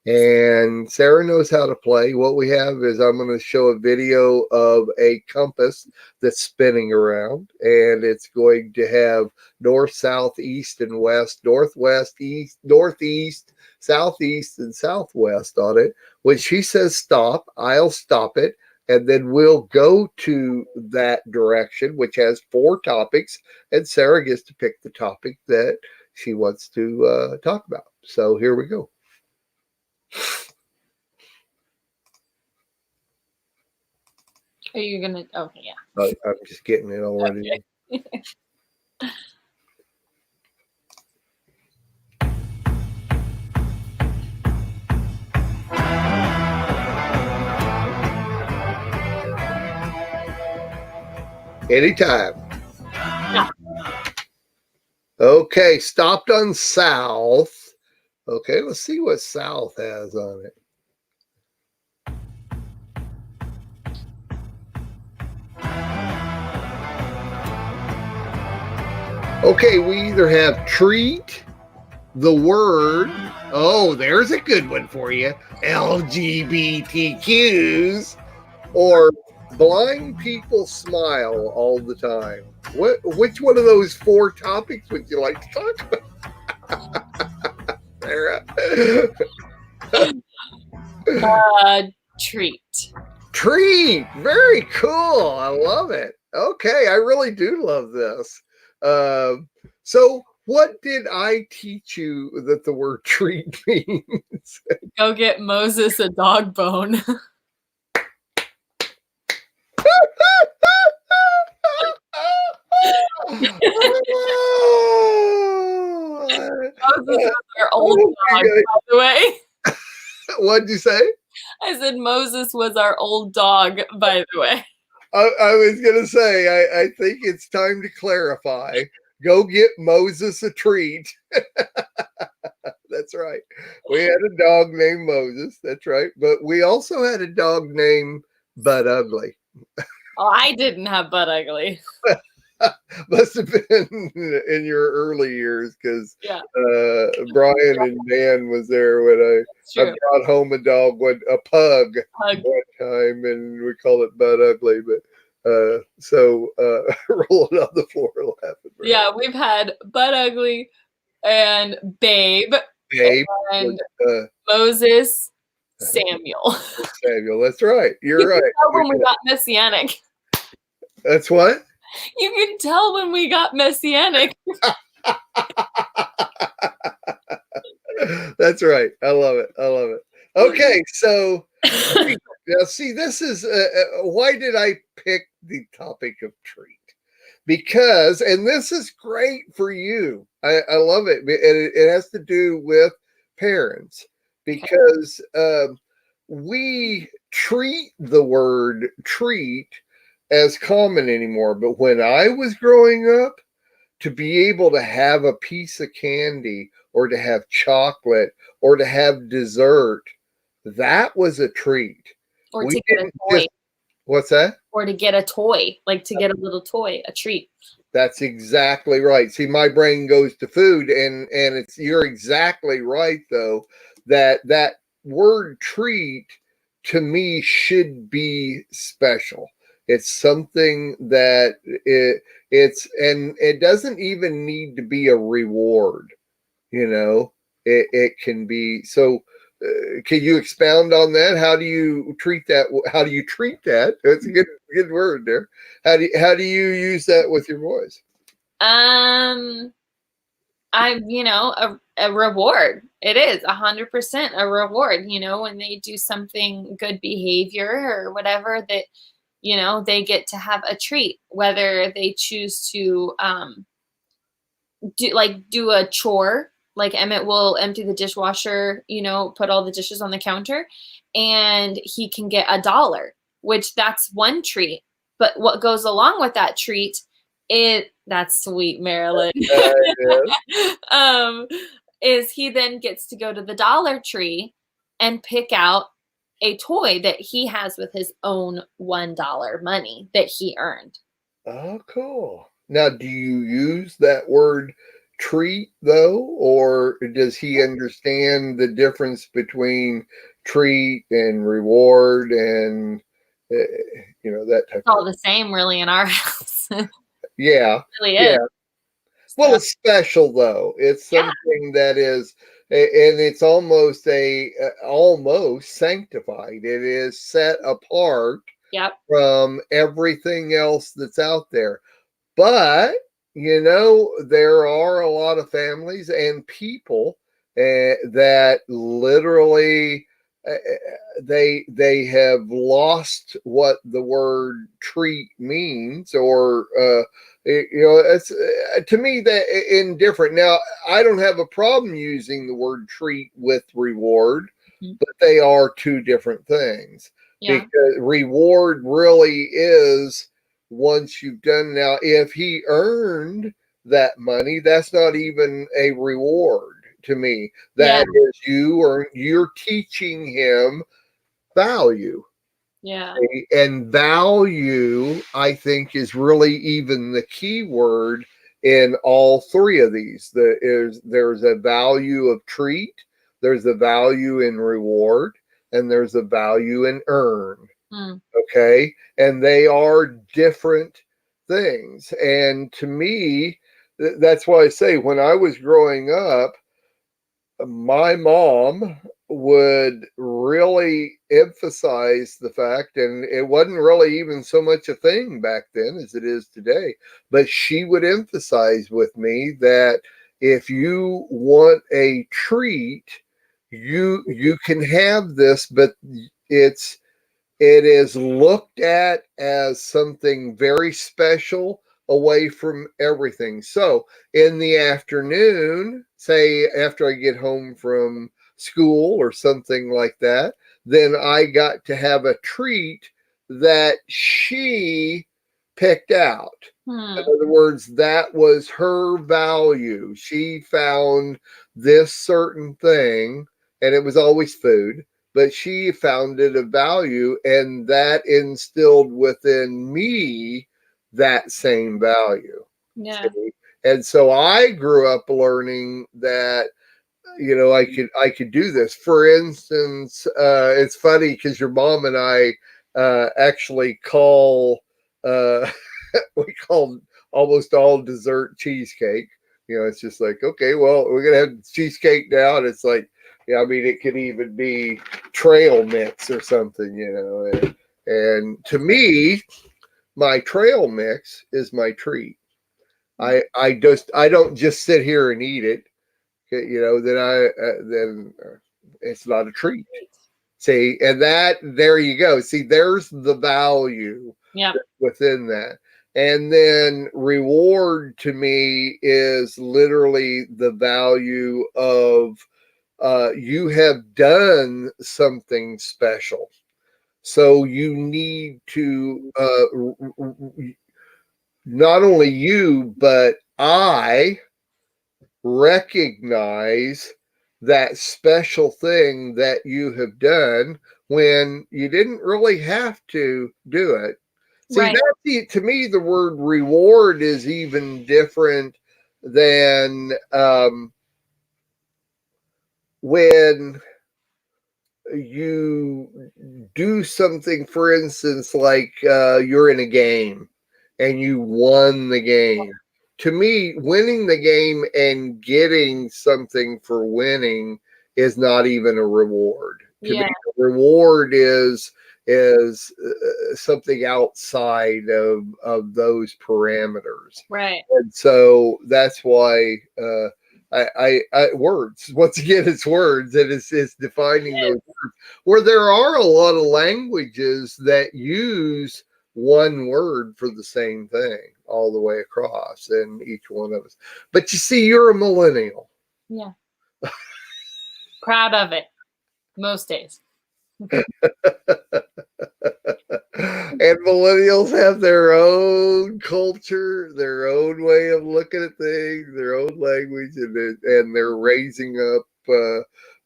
And Sarah knows how to play. What we have is I'm going to show a video of a compass that's spinning around, and it's going to have north, south, east, and west, northwest, east, northeast, southeast, and southwest on it. When she says stop, I'll stop it, and then we'll go to that direction, which has 4 topics, and Sarah gets to pick the topic that she wants to talk about. So here we go. Are you gonna? Okay, yeah. I'm just getting it already. Okay. Anytime. Yeah. Okay, stopped on south. Okay, let's see what south has on it. Okay, we either have treat, the word. Oh, there's a good one for you. LGBTQs, or blind people smile all the time. Which one of those 4 topics would you like to talk about? Sarah? Treat. Treat. Very cool. I love it. Okay, I really do love this. So what did I teach you that the word treat means? Go get Moses a dog bone. Moses was our old dog, by the way. What'd you say? I said Moses was our old dog, by the way. I was going to say, I think it's time to clarify. Go get Moses a treat. That's right. We had a dog named Moses. That's right. But we also had a dog named Bud Ugly. Oh, I didn't have Bud Ugly. Must have been in your early years because Yeah. Brian and Dan was there when I brought home a dog, a pug one time, and we called it Bud Ugly. But rolling on the floor laughing. Right? Yeah, we've had Bud Ugly and Babe and Moses, Samuel. Samuel, that's right. You're right. You can tell when we got Messianic. That's what? You can tell when we got Messianic. That's right. I love it. I love it. Okay, so now see, this is why did I pick the topic of treat? Because, and this is great for you. I love it. It has to do with parents because we treat the word treat as common anymore. But when I was growing up, to be able to have a piece of candy or to have chocolate or to have dessert, that was a treat. Or to get a toy. What's that? Or to get a toy, like to get a little toy, a treat. That's exactly right. See, my brain goes to food, and you're exactly right though, that word treat to me should be special. It's something that it doesn't even need to be a reward. It can be. So can you expound on that? How do you treat that? How do you treat that? That's a good word there. How do you use that with your boys? A reward. It is 100% a reward, when they do something good behavior or whatever that, they get to have a treat, whether they choose to do a chore. Like Emmett will empty the dishwasher, put all the dishes on the counter, and he can get $1, which that's one treat. But what goes along with that treat that's sweet, Marilyn. Is he then gets to go to the Dollar Tree and pick out a toy that he has with his own $1 money that he earned. Oh, cool. Now, do you use that word treat though, or does he understand the difference between treat and reward and that type? It's all the same, really, in our house. Yeah, it really is. Yeah. Well, it's special though. It's something that is, and it's almost almost sanctified. It is set apart from everything else that's out there. But there are a lot of families and people that literally they have lost what the word treat means, or it's to me that indifferent. Now, I don't have a problem using the word treat with reward, but they are two different things. Because reward really is once you've done. Now, if he earned that money, that's not even a reward to me. That is you're teaching him value. Yeah. And value, I think, is really even the key word in all three of these. There's a value of treat, there's a value in reward, and there's a value in earn. Okay. And they are different things. And to me, that's why I say when I was growing up, my mom would really emphasize the fact, and it wasn't really even so much a thing back then as it is today, but she would emphasize with me that if you want a treat, you can have this, but it is looked at as something very special, away from everything. So in the afternoon, say after I get home from school or something like that, then I got to have a treat that she picked out. In other words, that was her value. She found this certain thing, and it was always food, but she found it a value, and that instilled within me that same value. Yeah. See? And so I grew up learning that, you know, I could do this. For instance, it's funny because your mom and I actually call we call almost all dessert cheesecake. You know, it's just like, okay, well, we're gonna have cheesecake now, and it's like, yeah, I mean, it could even be trail mix or something, you know. And to me, my trail mix is my treat. I don't just sit here and eat it, you know. Then it's not a treat. See, and that, there you go. See, there's the value within that. And then reward to me is literally the value of you have done something special. So you need to not only you, but I recognize that special thing that you have done when you didn't really have to do it. See, Right. to me, the word reward is even different than when you do something, for instance, like you're in a game and you won the game. To me, winning the game and getting something for winning is not even a reward. To me, the reward is something outside of those parameters. Right. And so that's why I words, once again, it's words, and it's defining those words, where there are a lot of languages that use one word for the same thing all the way across in each one of us. But you see, you're a millennial. Yeah. Proud of it most days. And millennials have their own culture, their own way of looking at things, their own language, and they're raising up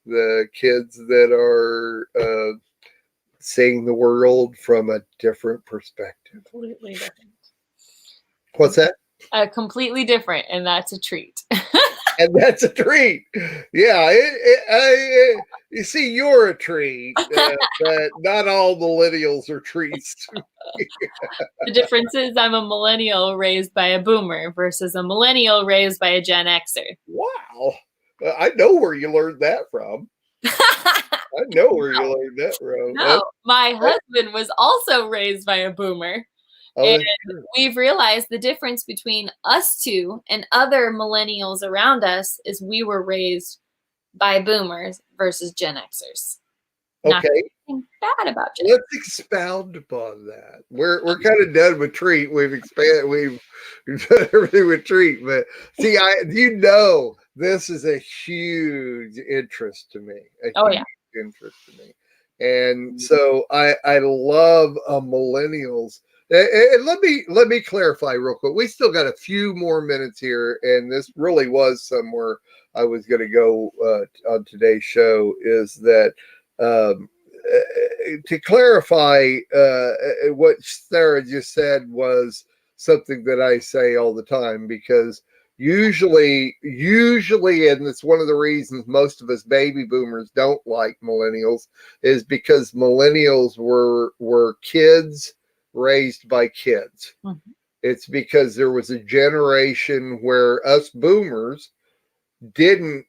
the kids that are seeing the world from a different perspective. Completely different. What's that? Completely different, and that's a treat. And that's a treat. Yeah, you see, you're a treat, but not all millennials are treats. The difference is I'm a millennial raised by a boomer versus a millennial raised by a Gen Xer. Wow. I know where you learned that from. I know where you learned that from. No, my husband was also raised by a boomer. Oh, and we've realized the difference between us two and other millennials around us is we were raised by boomers versus Gen Xers. Okay. Nothing bad about Gen Let's expound upon that. We're kind of done with treat. We've done everything with treat. But see, you know, this is a huge interest to me. Interest to me. And so I love millennials. And let me clarify real quick. We still got a few more minutes here, and this really was somewhere I was going to go on today's show. Is that to clarify what Sarah just said was something that I say all the time, because usually, and it's one of the reasons most of us baby boomers don't like millennials, is because millennials were kids raised by kids. Mm-hmm. It's because there was a generation where us boomers didn't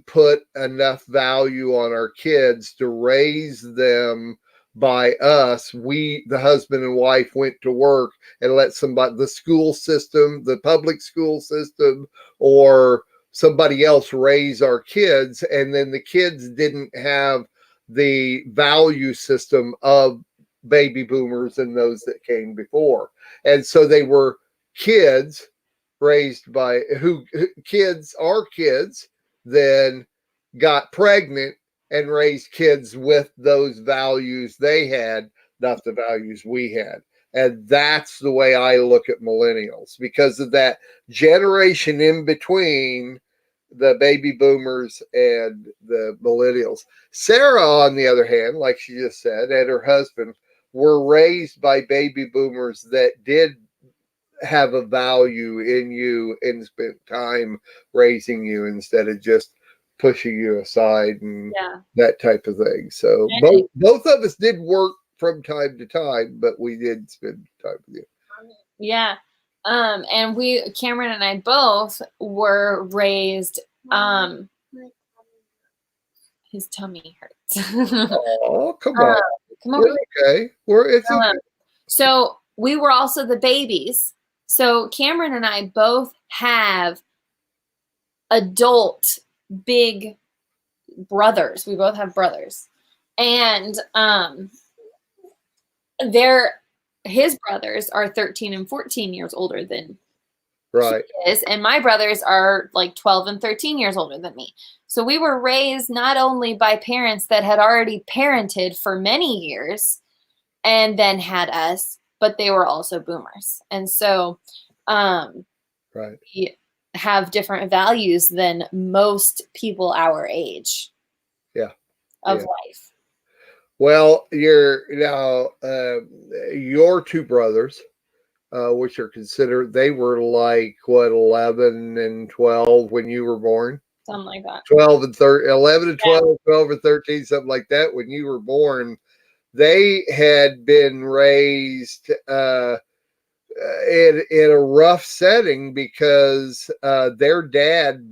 put enough value on our kids to raise them by us. We, the husband and wife, went to work and let somebody, the school system, the public school system, or somebody else raise our kids, and then the kids didn't have the value system of baby boomers and those that came before. And so they were kids raised by kids then got pregnant and raised kids with those values they had, not the values we had. And that's the way I look at millennials, because of that generation in between the baby boomers and the millennials. Sarah, on the other hand, like she just said, and her husband were raised by baby boomers that did have a value in you and spent time raising you instead of just pushing you aside and that type of thing. So both of us did work from time to time, but we did spend time with you. Yeah. And Cameron and I both were raised, his tummy hurts. Oh, come on. Come over. Okay. It's okay. So we were also the babies. So Cameron and I both have adult big brothers. We both have brothers. And his brothers are 13 and 14 years older than right. he is, and my brothers are like 12 and 13 years older than me. So we were raised not only by parents that had already parented for many years and then had us, but they were also boomers. And so we have different values than most people our age of life. Well, your two brothers, which are considered, they were like, what, 11 and 12 when you were born? Something like that. 12 and 13, 11 and 12, 12 and 13, something like that when you were born. They had been raised in a rough setting because their dad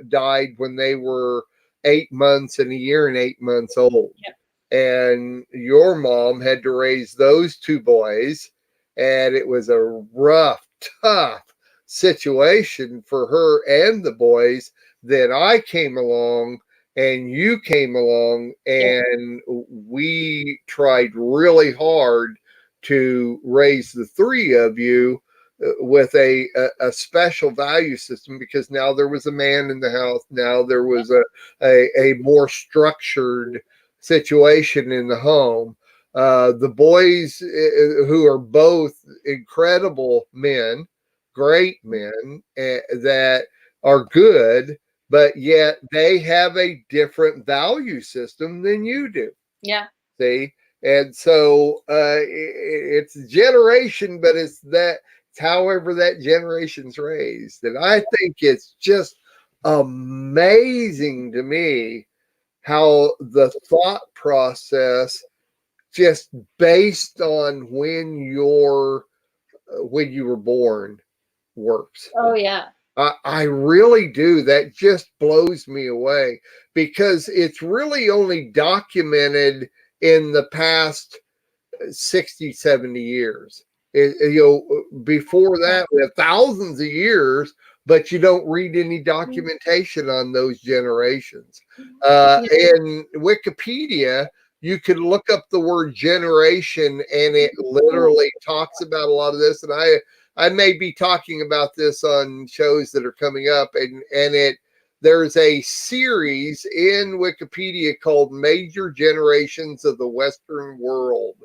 died when they were 8 months and a year and 8 months old. Yep. And your mom had to raise those two boys, and it was a rough, tough situation for her and the boys. Then I came along and you came along, and we tried really hard to raise the three of you with a special value system, because now there was a man in the house. Now there was a more structured situation in the home. The boys, who are both incredible men, great men, that are good, but yet they have a different value system than you do. Yeah. See? And so it's a generation, but it's however that generation's raised. And I think it's just amazing to me how the thought process, just based on when you were born, works. Oh yeah. I really do. That just blows me away, because it's really only documented in the past 60, 70 years. Before that, we have thousands of years, but you don't read any documentation on those generations. In Wikipedia, you can look up the word generation, and it literally talks about a lot of this. And I may be talking about this on shows that are coming up, and there's a series in Wikipedia called Major Generations of the Western World.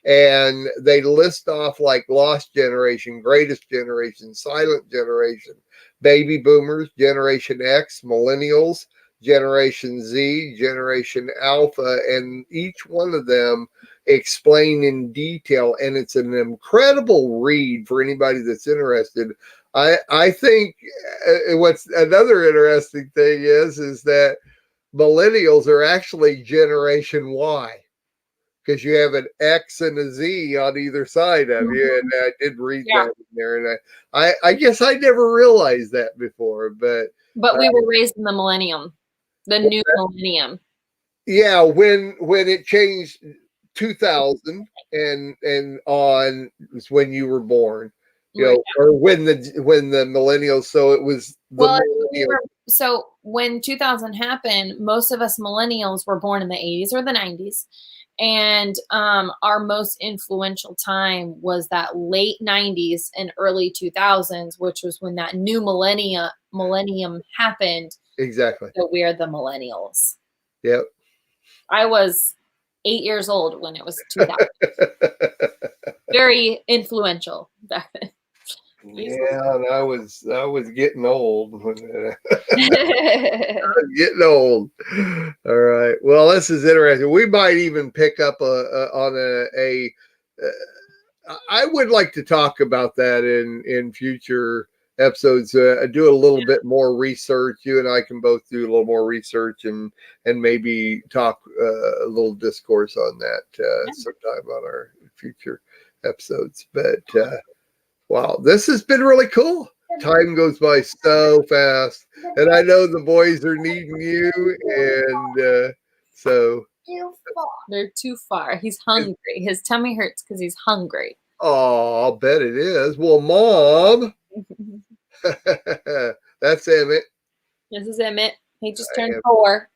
And they list off like lost generation, greatest generation, silent generation, baby boomers, Generation X, millennials, Generation Z, Generation Alpha, and each one of them explain in detail. And it's an incredible read for anybody that's interested. I think what's another interesting thing is that millennials are actually Generation Y, because you have an X and a Z on either side of you. And I did read that in there. And I guess I never realized that before. But we were raised in the millennium, the new millennium. Yeah, when it changed 2000 and on was when you were born. Or when the millennials. So it was so when 2000 happened, most of us millennials were born in the 80s or the 90s, And our most influential time was that late 90s and early 2000s, which was when that new millennium happened. Exactly. So we are the millennials. Yep. I was 8 years old when it was 2000. Very influential back then. Yeah, and I was getting old when I was getting old. All right. Well, this is interesting. We might even pick up on a I would like to talk about that in future episodes. Do a little bit more research. You and I can both do a little more research and maybe talk a little discourse on that sometime on our future episodes. But wow, this has been really cool. Time goes by so fast, and I know the boys are needing you, and so. They're too far. He's hungry. His tummy hurts because he's hungry. Oh, I'll bet it is. Well, Mom, that's Emmett. This is Emmett. He just turned 4.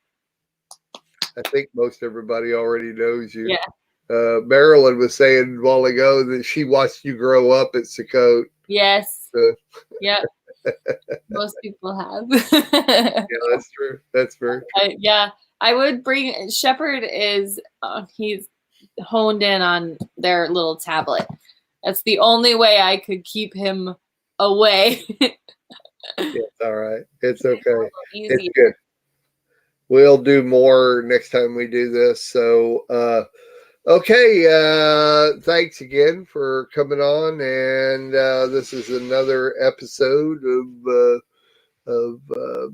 I think most everybody already knows you. Yeah. Marilyn was saying a while ago that she watched you grow up at Sakote. Yes. Yep. Most people have. Yeah, that's true. That's very true. Yeah. I would bring Shepherd is he's honed in on their little tablet. That's the only way I could keep him away. It's all right. It's okay. Easier. It's good. We'll do more next time we do this. So, okay. Thanks again for coming on. And this is another episode of the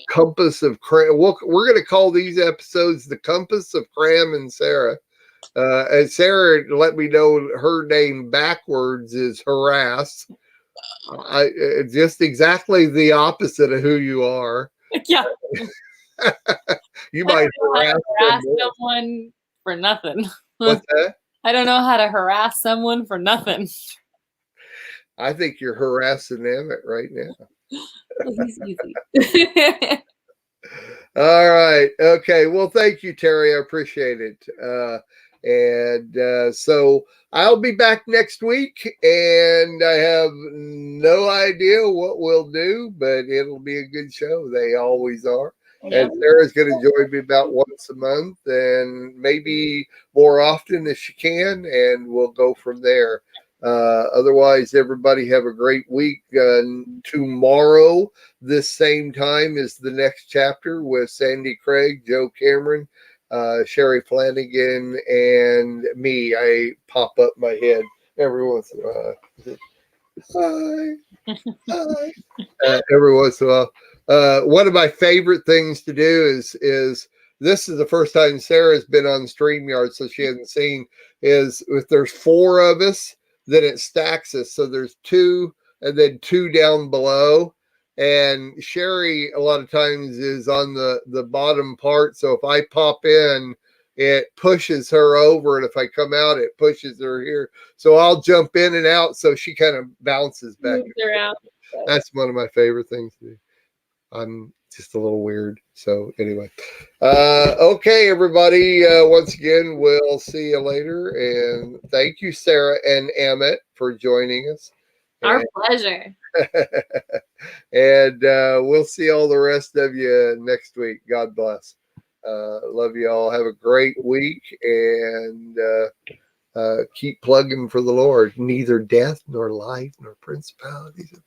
Compass of kraM. We're going to call these episodes the Compass of kraM and saraH. And Sarah let me know her name backwards is harass. Just exactly the opposite of who you are. Yeah. You might harass someone for nothing. What's that? I don't know how to harass someone for nothing. I think you're harassing Emmett right now. He's easy. All right. Okay. Well, thank you, Terry. I appreciate it. So I'll be back next week, and I have no idea what we'll do, but it'll be a good show. They always are. Yeah. And Sarah's going to join me about once a month and maybe more often if she can, and we'll go from there. Otherwise, everybody have a great week. Tomorrow, this same time, is the next chapter with Sandy Craig, Joe Cameron, Sherry Flanagan, and me. I pop up my head every once in a while. Hi. Every once in a while. One of my favorite things to do is this is the first time Sarah's been on StreamYard, so she hasn't seen, is if there's 4 of us, then it stacks us. So there's 2 and then 2 down below. And Sherry a lot of times is on the bottom part. So if I pop in, it pushes her over. And if I come out, it pushes her here. So I'll jump in and out. So she kind of bounces back. That's one of my favorite things to do. I'm just a little weird. So anyway, okay, everybody. Once again, we'll see you later. And thank you, Sarah and Emmett, for joining us. Our pleasure. And we'll see all the rest of you next week. God bless. Love you all. Have a great week, and keep plugging for the Lord. Neither death nor life nor principalities